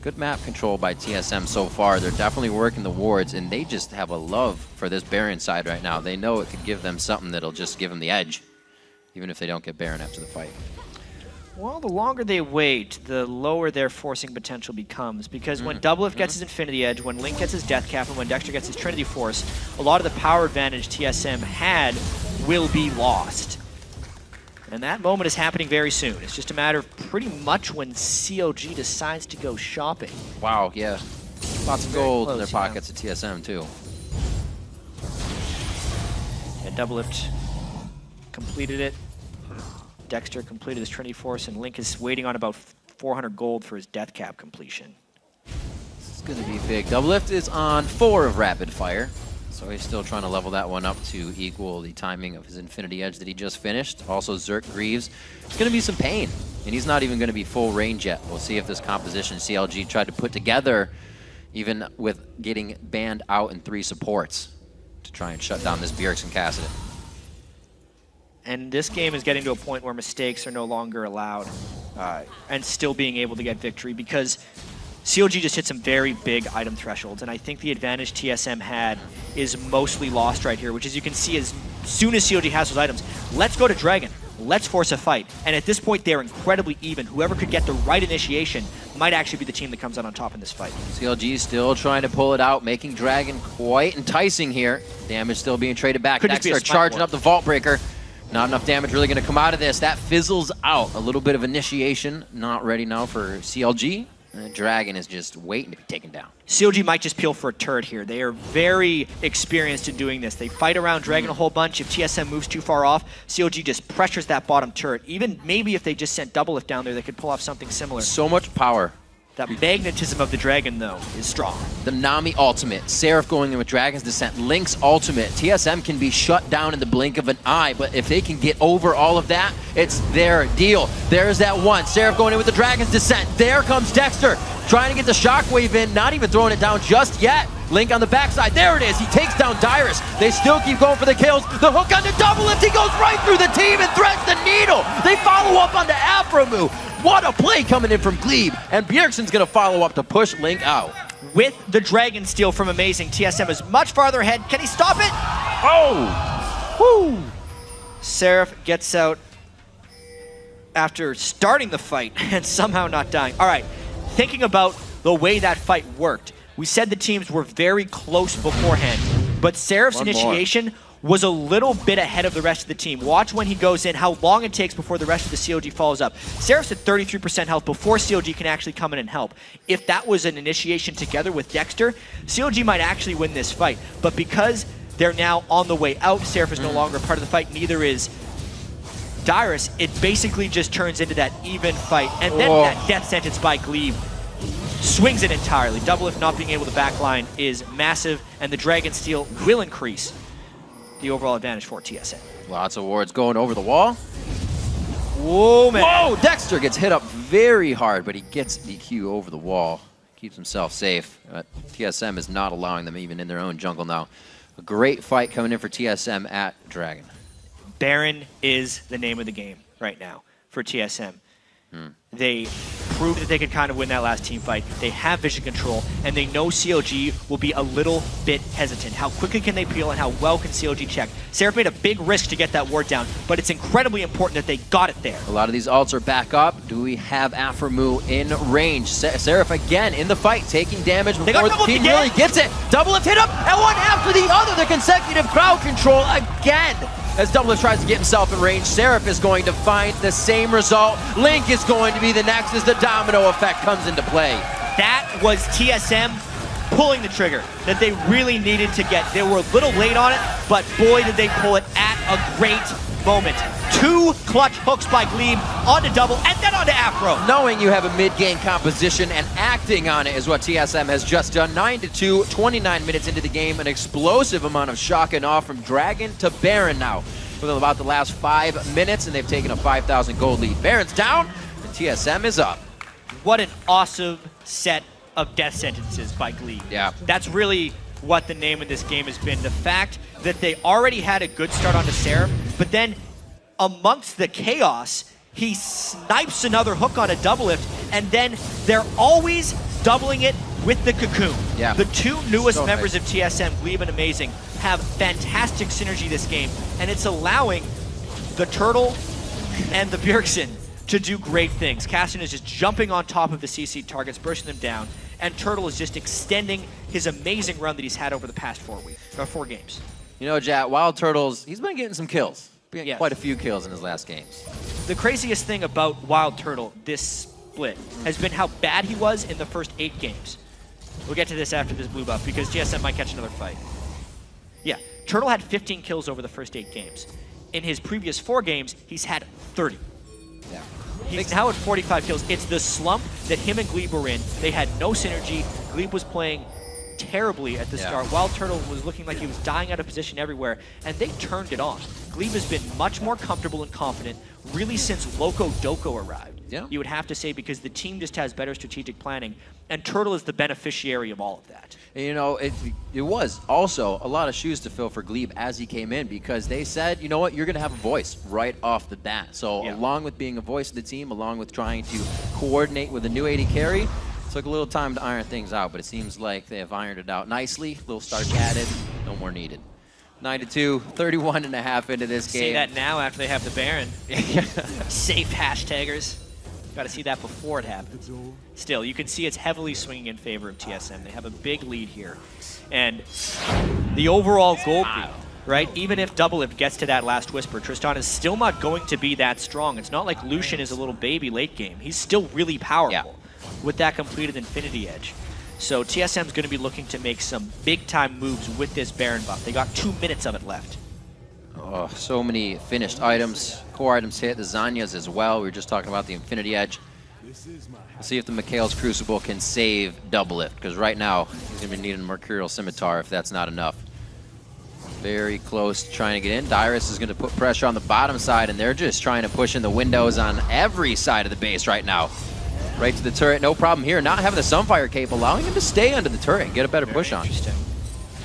Good map control by TSM so far. They're definitely working the wards, and they just have a love for this Baron side right now. They know it could give them something that'll just give them the edge, even if they don't get Baron after the fight.
Well, the longer they wait, the lower their forcing potential becomes, because when Doublelift gets his Infinity Edge, when Link gets his Death Cap, and when Dexter gets his Trinity Force, a lot of the power advantage TSM had will be lost. And that moment is happening very soon. It's just a matter of pretty much when CLG decides to go shopping.
Wow, yeah. Lots of gold in their pockets at TSM, too.
Yeah, Doublelift completed it. Dexter completed his Trinity Force, and Link is waiting on about 400 gold for his Death Cap completion.
This is going to be big. Doublelift is on 4 of Rapid Fire, so he's still trying to level that one up to equal the timing of his Infinity Edge that he just finished. Also, Zerk Greaves. It's going to be some pain, and he's not even going to be full range yet. We'll see if this composition CLG tried to put together, even with getting banned out in 3 supports, to try and shut down this Bjergsen Cassidy.
And this game is getting to a point where mistakes are no longer allowed and still being able to get victory because CLG just hit some very big item thresholds, and I think the advantage TSM had is mostly lost right here, which as you can see, as soon as CLG has those items, let's go to Dragon. Let's force a fight. And at this point, they're incredibly even. Whoever could get the right initiation might actually be the team that comes out on top in this fight.
CLG still trying to pull it out, making Dragon quite enticing here. Damage still being traded back. Dexter charging up the Vault Breaker. Not enough damage really going to come out of this. That fizzles out. A little bit of initiation. Not ready now for CLG. And Dragon is just waiting to be taken down.
CLG might just peel for a turret here. They are very experienced in doing this. They fight around Dragon a whole bunch. If TSM moves too far off, CLG just pressures that bottom turret. Even maybe if they just sent Double Lift down there, they could pull off something similar.
So much power.
That magnetism of the Dragon, though, is strong.
The Nami ultimate, Seraph going in with Dragon's Descent, Link's ultimate. TSM can be shut down in the blink of an eye, but if they can get over all of that, it's their deal. There's that one. Seraph going in with the Dragon's Descent. There comes Dexter, trying to get the Shockwave in, not even throwing it down just yet. Link on the backside. There it is. He takes down Dyrus. They still keep going for the kills. The hook on the Double Lift. He goes right through the team and threads the needle. They follow up on the Afromu. What a play coming in from Glebe. And Bjergsen's going to follow up to push Link out.
With the Dragon Steal from Amazing, TSM is much farther ahead. Can he stop it?
Oh! Woo!
Seraph gets out after starting the fight and somehow not dying. All right, thinking about the way that fight worked, we said the teams were very close beforehand, but Seraph's initiation was a little bit ahead of the rest of the team. Watch when he goes in, how long it takes before the rest of the CLG follows up. Seraph's at 33% health before CLG can actually come in and help. If that was an initiation together with Dexter, CLG might actually win this fight. But because they're now on the way out, Seraph is no longer part of the fight, neither is Dyrus, it basically just turns into that even fight. And then that death sentence by Glebe swings it entirely. Double Lift not being able to backline is massive, and the Dragon Steal will increase the overall advantage for TSM.
Lots of wards going over the wall.
Whoa, man.
Whoa, Dexter gets hit up very hard, but he gets DQ over the wall. Keeps himself safe. TSM is not allowing them even in their own jungle now. A great fight coming in for TSM at Dragon.
Baron is the name of the game right now for TSM. They proved that they could kind of win that last team fight. They have vision control, and they know CLG will be a little bit hesitant. How quickly can they peel, and how well can CLG check? Seraph made a big risk to get that ward down, but it's incredibly important that they got it there.
A lot of these ults are back up. Do we have Afromu in range? Seraph again in the fight, taking damage before the team really gets it. Double Lift hit up, and one after the other. The consecutive crowd control again. As Double Lift tries to get himself in range, Seraph is going to find the same result. Link is going to be the next as the domino effect comes into play.
That was TSM pulling the trigger that they really needed to get. They were a little late on it, but boy did they pull it at a great moment. 2 clutch hooks by Glebe onto Double and then onto Afro.
Knowing you have a mid-game composition and acting on it is what TSM has just done. 9-2, 29 minutes into the game, an explosive amount of shock and awe from Dragon to Baron now. Within about the last 5 minutes, and they've taken a 5,000 gold lead. Baron's down, and TSM is up.
What an awesome set of death sentences by Glebe.
Yeah.
That's really what the name of this game has been. The fact that they already had a good start onto Seraph, but then amongst the chaos, he snipes another hook on a Double Lift, and then they're always doubling it with the Cocoon.
Yeah.
The 2 newest members of TSM, Glebe and Amazing, have fantastic synergy this game, and it's allowing the Turtle and the Bjergsen to do great things. Cassian is just jumping on top of the CC targets, bursting them down, and Turtle is just extending his amazing run that he's had over the past 4 games.
You know, Jat, Wild Turtles, he's been getting some kills.
Yes.
Quite a few kills in his last games.
The craziest thing about Wild Turtle this split has been how bad he was in the first 8 games. We'll get to this after this blue buff, because TSM might catch another fight. Yeah, Turtle had 15 kills over the first 8 games. In his previous 4 games, he's had 30.
Yeah.
He's now at 45 kills. It's the slump that him and Glebe were in. They had no synergy. Glebe was playing terribly at the start. Wild Turtle was looking like he was dying out of position everywhere, and they turned it on. Glebe has been much more comfortable and confident really since Loco Doco arrived.
Yeah.
You would have to say, because the team just has better strategic planning, and Turtle is the beneficiary of all of that.
And, you know, it was also a lot of shoes to fill for Glebe as he came in, because they said, you know what, you're going to have a voice right off the bat. So
Yeah.
along with being a voice of the team, along with trying to coordinate with a new AD carry, took a little time to iron things out, but it seems like they have ironed it out nicely. Little starch added, no more needed. 9-2, 31.5 into this game.
See that now after they have the Baron. Safe hashtaggers. Got to see that before it happens. Still, you can see it's heavily swinging in favor of TSM. They have a big lead here. And the overall gold lead, right? Even if Doublelift gets to that last Whisper, Tristan is still not going to be that strong. It's not like Lucian is a little baby late game. He's still really powerful with that completed Infinity Edge. So TSM's going to be looking to make some big-time moves with this Baron buff. They got 2 minutes of it left.
Oh, so many finished items. Core items hit, the Zanyas as well. We were just talking about the Infinity Edge. We'll see if the Mikhail's Crucible can save Doublelift, because right now he's going to be needing a Mercurial Scimitar if that's not enough. Very close to trying to get in. Dyrus is going to put pressure on the bottom side, and they're just trying to push in the windows on every side of the base right now. Right to the turret, no problem here. Not having the Sunfire Cape, allowing him to stay under the turret and get a better push on.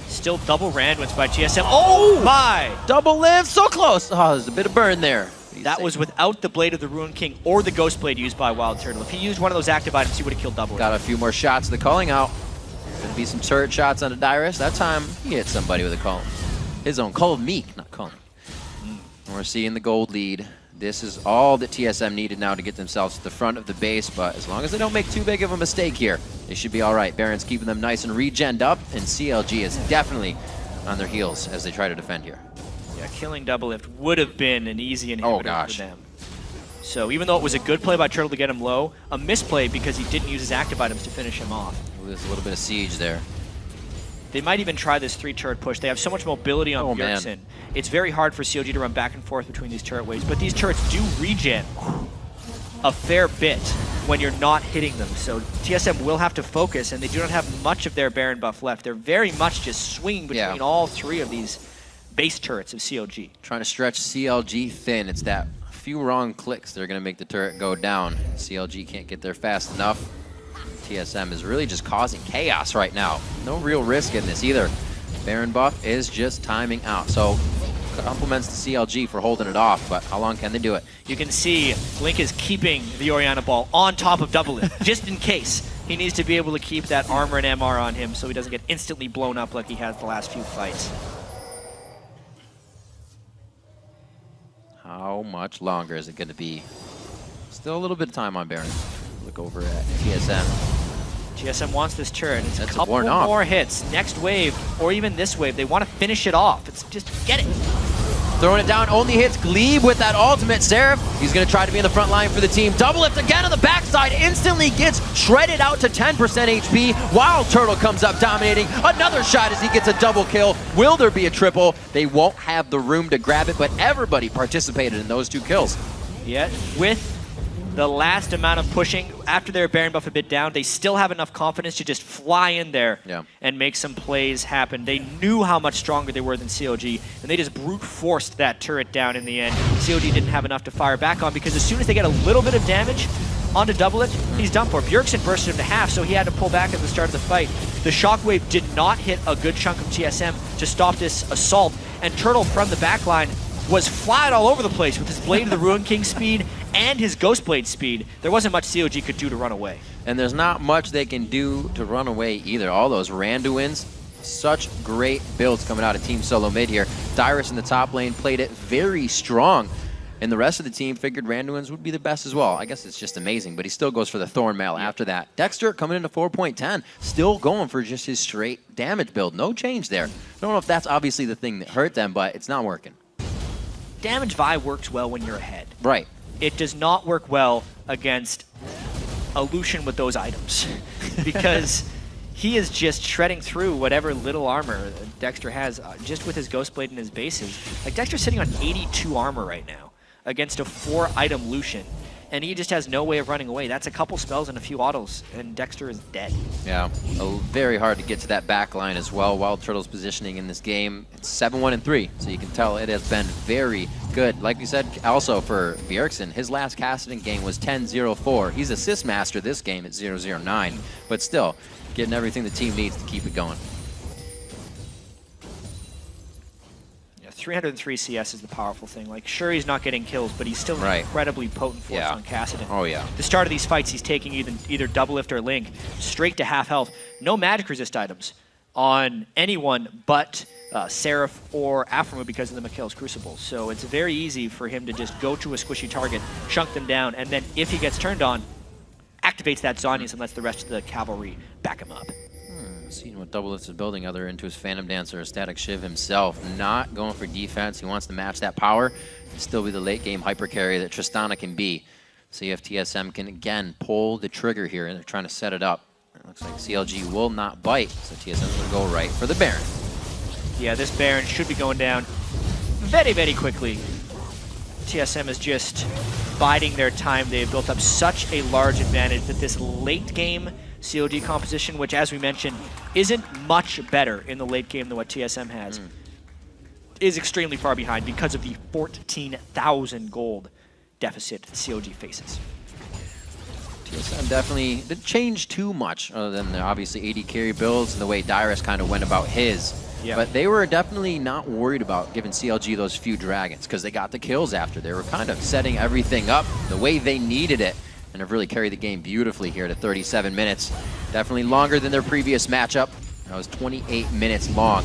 Still double Randwins by TSM. Oh my!
Doublelift, so close. Oh, there's a bit of burn there.
That was without the Blade of the Ruin King or the Ghost Blade used by Wild Turtle. If he used one of those active items, he would have killed Doublelift.
Got a few more shots. The calling out. Gonna be some turret shots onto Dyrus. That time, he hit somebody with a calling. His own call of Meek, not calling. We're seeing the gold lead. This is all that TSM needed now to get themselves to the front of the base, but as long as they don't make too big of a mistake here, they should be all right. Baron's keeping them nice and regened up, and CLG is definitely on their heels as they try to defend here.
Yeah, killing Doublelift would have been an easy inhibitor for them. So even though it was a good play by Turtle to get him low, a misplay because he didn't use his active items to finish him off.
There's a little bit of siege there.
They might even try this 3-turret push. They have so much mobility on Bjergsen. It's very hard for CLG to run back and forth between these turret waves, but these turrets do regen a fair bit when you're not hitting them. So TSM will have to focus, and they do not have much of their Baron buff left. They're very much just swinging between all 3 of these base turrets of CLG.
Trying to stretch CLG thin. It's that few wrong clicks that are going to make the turret go down. CLG can't get there fast enough. TSM is really just causing chaos right now. No real risk in this either. Baron buff is just timing out. So compliments to CLG for holding it off, but how long can they do it?
You can see Link is keeping the Orianna ball on top of Doublelift, just in case. He needs to be able to keep that armor and MR on him so he doesn't get instantly blown up like he has the last few fights.
How much longer is it going to be? Still a little bit of time on Baron. Look over at TSM.
TSM wants this turret. It's a
That's
couple more hits. Next wave, or even this wave, they want to finish it off. It's just get it.
Throwing it down, only hits Glebe with that ultimate. Seraph, he's going to try to be in the front line for the team. Doublelift again on the backside, instantly gets shredded out to 10% HP. Wild Turtle comes up dominating. Another shot as he gets a double kill. Will there be a triple? They won't have the room to grab it, but everybody participated in those 2 kills.
Yet, with the last amount of pushing, after their Baron buff a bit down, they still have enough confidence to just fly in there and make some plays happen. They knew how much stronger they were than CLG, and they just brute forced that turret down in the end. CLG didn't have enough to fire back on, because as soon as they get a little bit of damage onto Doublelift, he's done for. Bjergsen bursted him to half, so he had to pull back at the start of the fight. The shockwave did not hit a good chunk of TSM to stop this assault, and Turtle from the backline was flat all over the place with his Blade of the Ruin King speed and his Ghost Blade speed. There wasn't much CLG could do to run away.
And there's not much they can do to run away either. All those Randuins, such great builds coming out of Team Solo Mid here. Dyrus in the top lane played it very strong. And the rest of the team figured Randuins would be the best as well. I guess it's just amazing, but he still goes for the Thorn Mail after that. Dexter coming into 4.10, still going for just his straight damage build. No change there. I don't know if that's obviously the thing that hurt them, but it's not working.
Damage Vi works well when you're ahead.
Right.
It does not work well against a Lucian with those items because he is just shredding through whatever little armor Dexter has just with his Ghost Blade and his bases. Like, Dexter's sitting on 82 armor right now against a 4-item Lucian, and he just has no way of running away. That's a couple spells and a few autos, and Dexter is dead.
Yeah, very hard to get to that back line as well. Wild Turtle's positioning in this game, it's 7-1-3, so you can tell it has been very good. Like we said, also for Bjergsen, his last Cassidy game was 10-0-4. He's assist master this game at 0-0-9, but still getting everything the team needs to keep it going.
303 CS is the powerful thing. Like, sure, he's not getting kills, but he's still an incredibly potent force on Cassidy.
Oh, yeah.
The start of these fights, he's taking either double lift or link straight to half health. No magic resist items on anyone but Seraph or Aframu because of the Mikhail's Crucible. So it's very easy for him to just go to a squishy target, chunk them down, and then if he gets turned on, activates that Zhonya's and lets the rest of the cavalry back him up.
Seeing what Double Lift is building, other into his Phantom Dancer or Static Shiv himself. Not going for defense. He wants to match that power and still be the late game hyper carry that Tristana can be. See if TSM can again pull the trigger here, and they're trying to set it up. It looks like CLG will not bite, so TSM will go right for the Baron.
Yeah, this Baron should be going down very, very quickly. TSM is just biding their time. They've built up such a large advantage that this late game CLG composition, which as we mentioned, isn't much better in the late game than what TSM has, is extremely far behind because of the 14,000 gold deficit CLG faces.
TSM definitely didn't change too much other than the obviously AD carry builds and the way Dyrus kind of went about his.
Yeah.
But they were definitely not worried about giving CLG those few dragons because they got the kills after. They were kind of setting everything up the way they needed it and have really carried the game beautifully here to 37 minutes. Definitely longer than their previous matchup. That was 28 minutes long.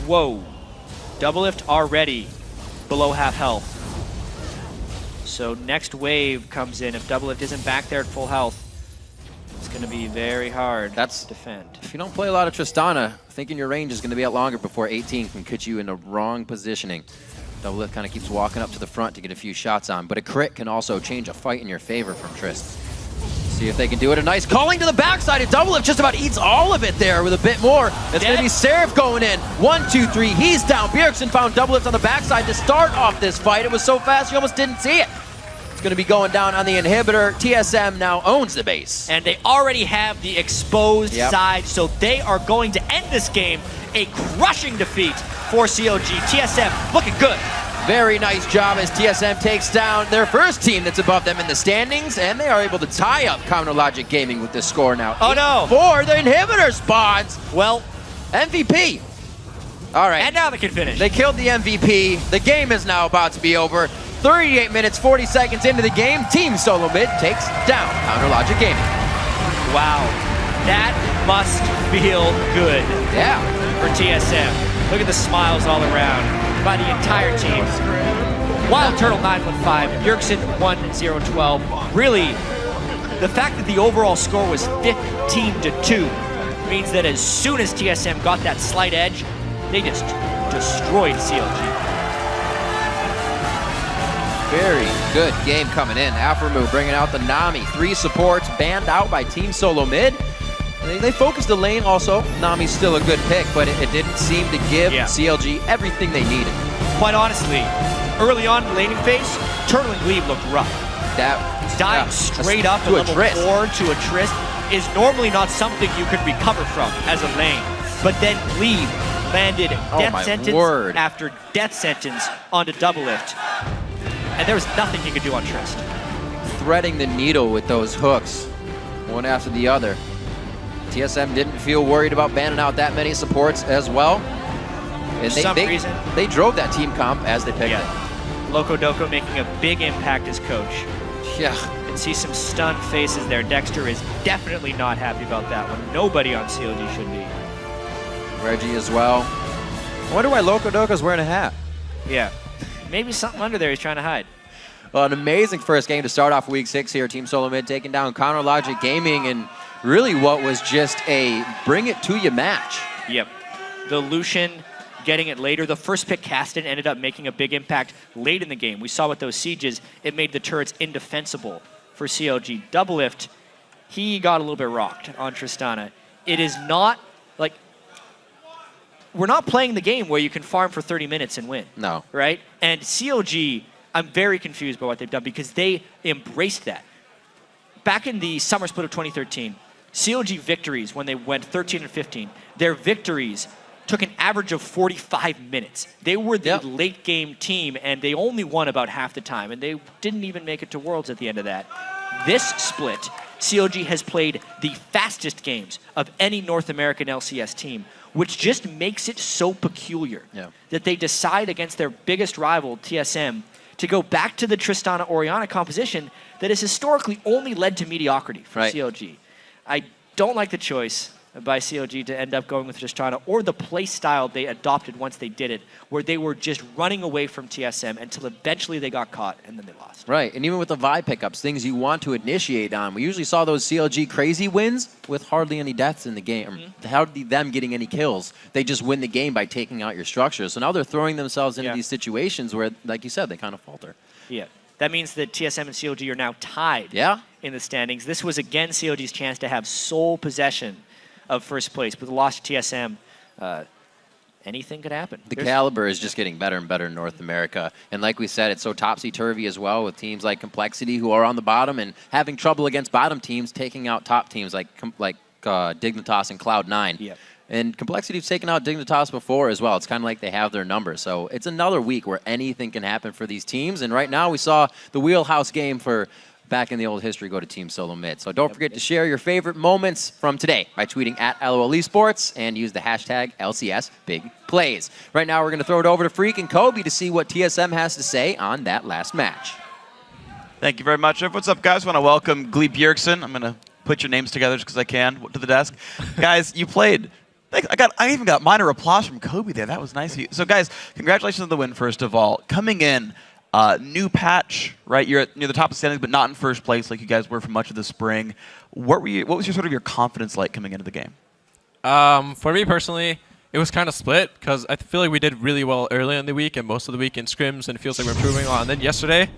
Whoa. Double lift already below half health. So next wave comes in. If double lift isn't back there at full health, it's going to be very hard to defend.
If you don't play a lot of Tristana, thinking your range is going to be out longer before 18 can put you in the wrong positioning. Double lift kind of keeps walking up to the front to get a few shots on, but a crit can also change a fight in your favor from Trist. See if they can do it. A nice calling to the backside, and Double lift just about eats all of it there with a bit more. It's going to be Seraph going in. 1, 2, 3, he's down. Bjergsen found Double lift on the backside to start off this fight. It was so fast you almost didn't see it. It's going to be going down on the inhibitor. TSM now owns the base.
And they already have the exposed side, so they are going to end this game a crushing defeat for CLG. TSM looking good.
Very nice job as TSM takes down their first team that's above them in the standings, and they are able to tie up Counter Logic Gaming with this score now.
Oh no!
For the inhibitor spawns.
Well,
MVP. All right.
And now they can finish.
They killed the MVP. The game is now about to be over. 38 minutes, 40 seconds into the game, Team Solo Mid takes down Counter Logic Gaming. Wow.
That must feel good.
Yeah.
For TSM. Look at the smiles all around by the entire team. Wild Turtle 915, Bjergsen 1-0-12. Really, the fact that the overall score was 15-2 means that as soon as TSM got that slight edge, they just destroyed CLG.
Very good game coming in. Aframu bringing out the Nami. 3 supports banned out by Team Solo Mid. They focused the lane also. Nami's still a good pick, but it didn't seem to give CLG everything they needed.
Quite honestly, early on in the laning phase, Turtle and Glebe looked rough. Dying straight up to level 4 to a Trist is normally not something you can recover from as a lane. But then Glebe landed death sentence after death sentence onto Double Lift. And there was nothing he could do on Trist.
Threading the needle with those hooks, one after the other. TSM didn't feel worried about banning out that many supports as well. And
For some reason,
they drove that team comp as they picked it.
Loco Doco making a big impact as coach.
Yeah.
And see some stunned faces there. Dexter is definitely not happy about that one. Nobody on CLG should be.
Reggie as well. I wonder why Loco Doco's wearing a hat.
Yeah. Maybe something under there he's trying to hide.
Well, an amazing first game to start off week 6 here. Team Solo Mid taking down Counter Logic Gaming, and really what was just a bring it to you match.
Yep. The Lucian getting it later. The first pick Caston ended up making a big impact late in the game. We saw with those sieges, it made the turrets indefensible for CLG. Double Lift, he got a little bit rocked on Tristana. It is not like, we're not playing the game where you can farm for 30 minutes and win.
No.
Right? And CLG, I'm very confused by what they've done because they embraced that. Back in the summer split of 2013, CLG victories when they went 13-15, their victories took an average of 45 minutes. They were the late game team, and they only won about half the time, and they didn't even make it to Worlds at the end of that. This split, CLG has played the fastest games of any North American LCS team, which just makes it so peculiar that they decide against their biggest rival, TSM, to go back to the Tristana-Orianna composition that has historically only led to mediocrity for CLG. I don't like the choice by CLG to end up going with Tristana, or the play style they adopted once they did it, where they were just running away from TSM until eventually they got caught and then they lost.
Right, and even with the Vi pickups, things you want to initiate on. We usually saw those CLG crazy wins with hardly any deaths in the game, hardly them getting any kills. They just win the game by taking out your structure. So now they're throwing themselves into these situations where, like you said, they kind of falter.
Yeah. That means that TSM and CLG are now tied in the standings. This was, again, CLG's chance to have sole possession of first place. With the loss to TSM, anything could happen.
The caliber is just getting better and better in North America. And like we said, it's so topsy-turvy as well, with teams like Complexity who are on the bottom and having trouble against bottom teams, taking out top teams like Dignitas and Cloud9.
Yep.
And Complexity's taken out Dignitas before as well. It's kind of like they have their number. So it's another week where anything can happen for these teams. And right now we saw the wheelhouse game for back in the old history go to Team Solo Mid. So don't forget to share your favorite moments from today by tweeting at LOL Esports and use the hashtag LCS Big Plays. Right now we're going to throw it over to Freak and Kobe to see what TSM has to say on that last match.
Thank you very much. What's up, guys? I want to welcome Glee Bjergsen. I'm going to put your names together just because I can to the desk. Guys, you played. I even got minor applause from Kobe there. That was nice of you. So, guys, congratulations on the win, first of all. Coming in, new patch, right? You're near the top of the standings, but not in first place like you guys were for much of the spring. What was your sort of your confidence like coming into the game?
For me personally, it was kind of split because I feel like we did really well early in the week and most of the week in scrims, and it feels like we're improving a lot. And then yesterday,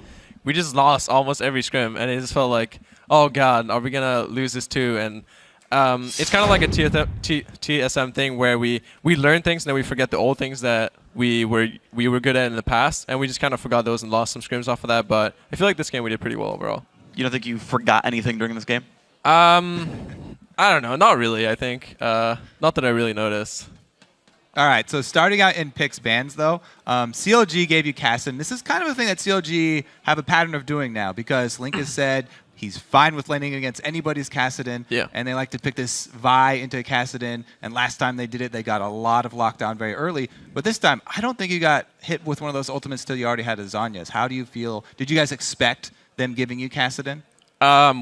we just lost almost every scrim, and it just felt like, oh god, are we gonna lose this too? And it's kind of like a TSM thing where we learn things and then we forget the old things that we were good at in the past, and we just kind of forgot those and lost some scrims off of that. But I feel like this game we did pretty well overall.
You don't think you forgot anything during this game?
I don't know, not really. I think not that I really noticed.
All right, so starting out in picks bans, though, CLG gave you Cassin. This is kind of a thing that CLG have a pattern of doing now, because Link has said he's fine with laning against anybody's Kassadin, and they like to pick this Vi into Kassadin, and last time they did it, they got a lot of lockdown very early. But this time, I don't think you got hit with one of those ultimates till you already had a Zhonya's. How do you feel? Did you guys expect them giving you Kassadin?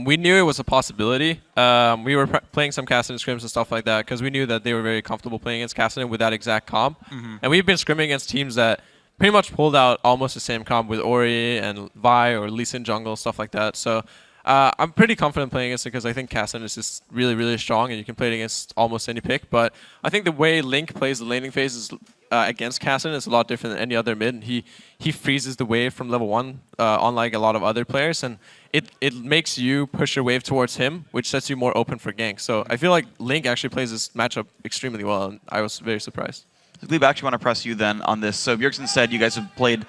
We knew it was a possibility. We were playing some Kassadin scrims and stuff like that because we knew that they were very comfortable playing against Kassadin with that exact comp. And we've been scrimming against teams that pretty much pulled out almost the same comp with Ori and Vi or Lee Sin jungle, stuff like that. So I'm pretty confident playing against it because I think Kassadin is just really, really strong and you can play it against almost any pick. But I think the way Link plays the laning phase is, against Kassadin is a lot different than any other mid. He freezes the wave from level 1, unlike a lot of other players, and it makes you push your wave towards him, which sets you more open for gank. So I feel like Link actually plays this matchup extremely well, and I was very surprised.
So Glebe, I actually want to press you then on this. So Bjergsen said you guys have played,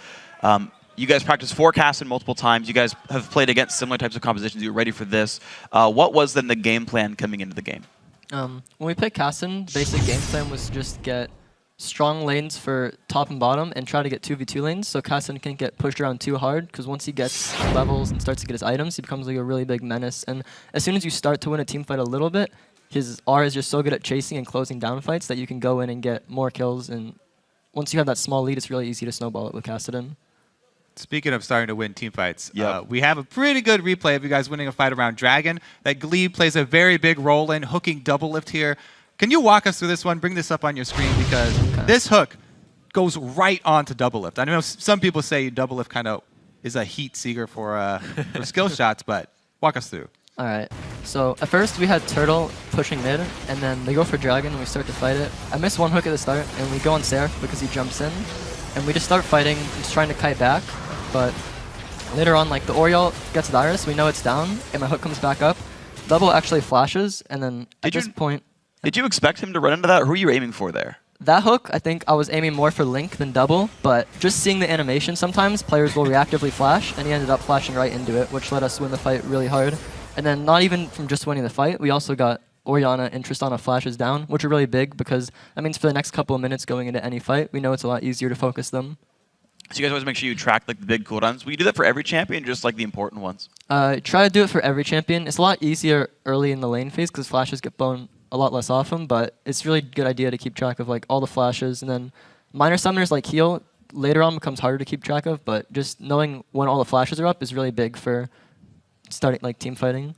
you guys practiced 4 Kassadin multiple times. You guys have played against similar types of compositions. You were ready for this. What was then the game plan coming into the game?
When we played Kassadin, the basic game plan was to just get strong lanes for top and bottom and try to get 2v2 lanes so Kassadin can't get pushed around too hard, because once he gets levels and starts to get his items, he becomes like a really big menace. And as soon as you start to win a team fight a little bit, his R is just so good at chasing and closing down fights that you can go in and get more kills, and once you have that small lead, it's really easy to snowball it with Kassadin.
Speaking of starting to win team fights, we have a pretty good replay of you guys winning a fight around Dragon that Glebe plays a very big role in, hooking double lift here. Can you walk us through this one? Bring this up on your screen, because this hook goes right onto double lift. I know some people say double lift kind of is a heat seeker for skill shots, but walk us through.
All right. So at first we had Turtle pushing mid, and then they go for Dragon and we start to fight it. I miss one hook at the start, and we go on Seraph because he jumps in, and we just start fighting, just trying to kite back. But later on, like the Oriole gets the Iris, we know it's down, and my hook comes back up. Double actually flashes, and then at this point...
Did you expect him to run into that, or who were you aiming for there?
That hook, I think I was aiming more for Link than Double, but just seeing the animation, sometimes players will reactively flash, and he ended up flashing right into it, which let us win the fight really hard. And then not even from just winning the fight, we also got Orianna and Tristana flashes down, which are really big because that means for the next couple of minutes going into any fight, we know it's a lot easier to focus them.
So you guys always make sure you track like the big cooldowns. Will you do that for every champion, or just like the important ones?
Try to do it for every champion. It's a lot easier early in the lane phase because flashes get blown a lot less often, but it's really good idea to keep track of like all the flashes, and then minor summoners like heal later on becomes harder to keep track of, but just knowing when all the flashes are up is really big for starting like team fighting.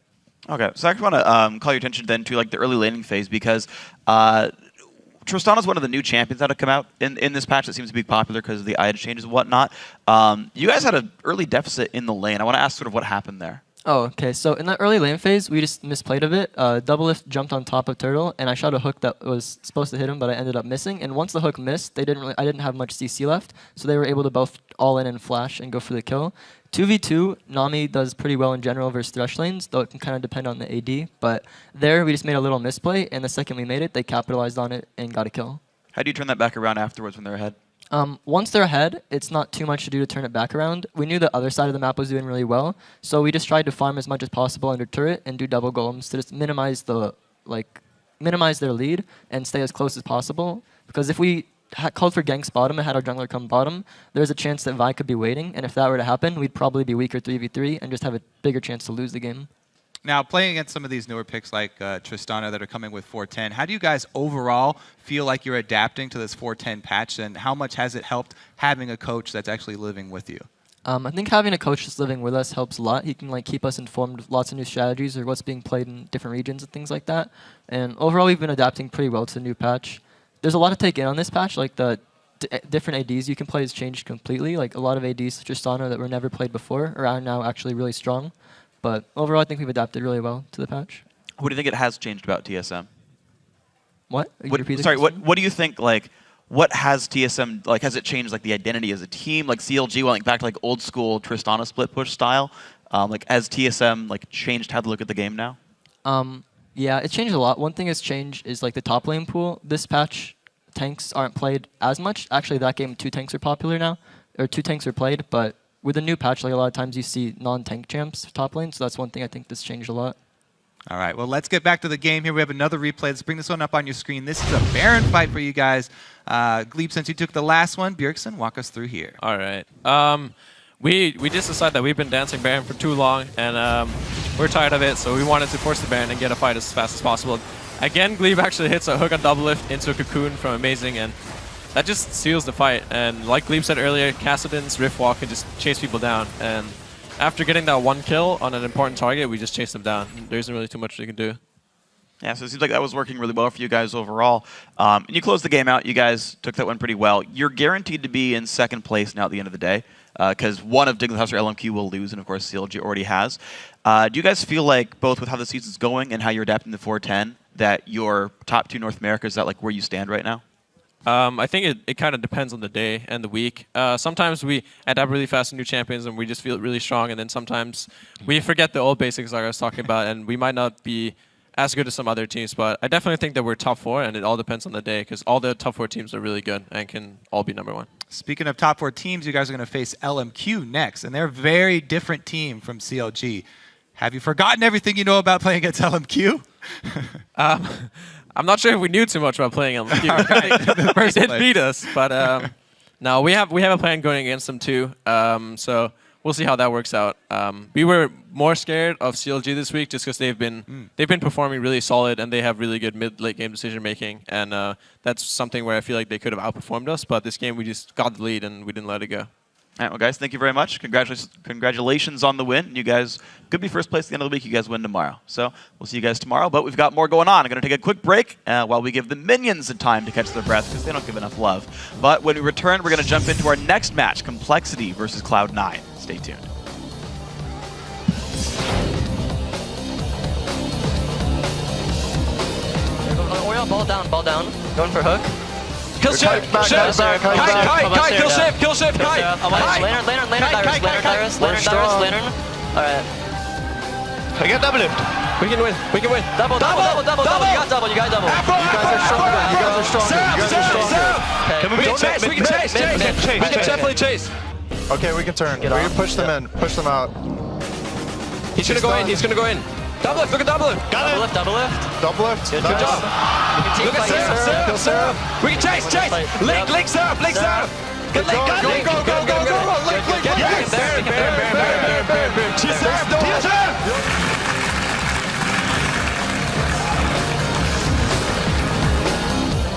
Okay, so I actually want to call your attention then to like the early laning phase, because Tristana is one of the new champions that have come out in this patch that seems to be popular because of the item changes and whatnot. You guys had an early deficit in the lane. I want to ask sort of what happened there.
Oh, okay. So in that early lane phase, we just misplayed a bit. Double lift jumped on top of Turtle, and I shot a hook that was supposed to hit him, but I ended up missing. And once the hook missed, I didn't have much CC left, so they were able to both all in and flash and go for the kill. 2v2, Nami does pretty well in general versus Thresh lanes, though it can kind of depend on the AD. But there, we just made a little misplay, and the second we made it, they capitalized on it and got a kill.
How do you turn that back around afterwards when they're ahead?
Once they're ahead, it's not too much to do to turn it back around. We knew the other side of the map was doing really well, so we just tried to farm as much as possible under turret and do double golems to just minimize their lead and stay as close as possible. Because if we called for ganks bottom and had our jungler come bottom, there's a chance that Vi could be waiting, and if that were to happen, we'd probably be weaker 3v3 and just have a bigger chance to lose the game.
Now, playing against some of these newer picks like Tristana that are coming with 410, how do you guys overall feel like you're adapting to this 410 patch, and how much has it helped having a coach that's actually living with you?
I think having a coach that's living with us helps a lot. He can like keep us informed of lots of new strategies or what's being played in different regions and things like that. And overall, we've been adapting pretty well to the new patch. There's a lot to take in on this patch. Like the different ADs you can play has changed completely. Like a lot of ADs, Tristana, that were never played before are now actually really strong. But overall, I think we've adapted really well to the patch.
What do you think it has changed about TSM?
What?
What do you think, like, what has TSM, like, has it changed, like, the identity as a team? Like, CLG went back to, like, old school Tristana split push style. Like, has TSM, like, changed how to look at the game now?
Yeah, it's changed a lot. One thing that's changed is, like, the top lane pool. This patch, tanks aren't played as much. Actually, that game, 2 tanks are popular now. Or 2 tanks are played, but with a new patch, like a lot of times you see non-tank champs top lane, so that's one thing I think that's changed a lot.
All right, well, let's get back to the game here. We have another replay. Let's bring this one up on your screen. This is a Baron fight for you guys. Glebe, since you took the last one, Bjergsen, walk us through here.
All right. We just decided that we've been dancing Baron for too long, and we're tired of it, so we wanted to force the Baron and get a fight as fast as possible. Again, Glebe actually hits a hook on double lift into a cocoon from Amazing, and that just seals the fight. And like Glebe said earlier, Kassadin's Rift Walk can just chase people down. And after getting that 1 kill on an important target, we just chase them down. There isn't really too much we can do.
Yeah, so it seems like that was working really well for you guys overall. And you closed the game out. You guys took that one pretty well. You're guaranteed to be in second place now at the end of the day, because one of Diglett House or LMQ will lose, and of course CLG already has. Do you guys feel like, both with how the season's going and how you're adapting to 410, that your top 2 North America, is that like where you stand right now?
I think it kind of depends on the day and the week. Sometimes we adapt really fast to new champions and we just feel really strong, and then sometimes we forget the old basics like I was talking about, and we might not be as good as some other teams, but I definitely think that we're top 4, and it all depends on the day, because all the top 4 teams are really good and can all be #1.
Speaking of top 4 teams, you guys are going to face LMQ next, and they're a very different team from CLG. Have you forgotten everything you know about playing against LMQ?
I'm not sure if we knew too much about playing LMQ. They did beat us, but no, we have a plan going against them too. So we'll see how that works out. We were more scared of CLG this week just because they've been performing really solid, and they have really good mid-late game decision making, and that's something where I feel like they could have outperformed us. But this game we just got the lead and we didn't let it go.
All right, well, guys, thank you very much. Congratulations on the win. You guys could be first place at the end of the week. You guys win tomorrow. So we'll see you guys tomorrow, but we've got more going on. I'm going to take a quick break while we give the minions the time to catch their breath, because they don't give enough love. But when we return, we're going to jump into our next match, Complexity versus Cloud9. Stay tuned.
Orion, ball down, going for hook.
Kill ship! Kill ship! Kill ship!
Lantern. Alright.
I got double lift. We can win. Double. You got double. You guys are stronger. Can we chase? We can chase. We can definitely chase.
Okay, we can turn. We can push them in. Push them out.
He's gonna go in. Double lift, look at double lift.
Got it.
Double lift.
Double lift.
Good
Nice.
job.
Look at Syrup. We can chase. Link, Syrup. Get Link,
Go, go, go, go, go,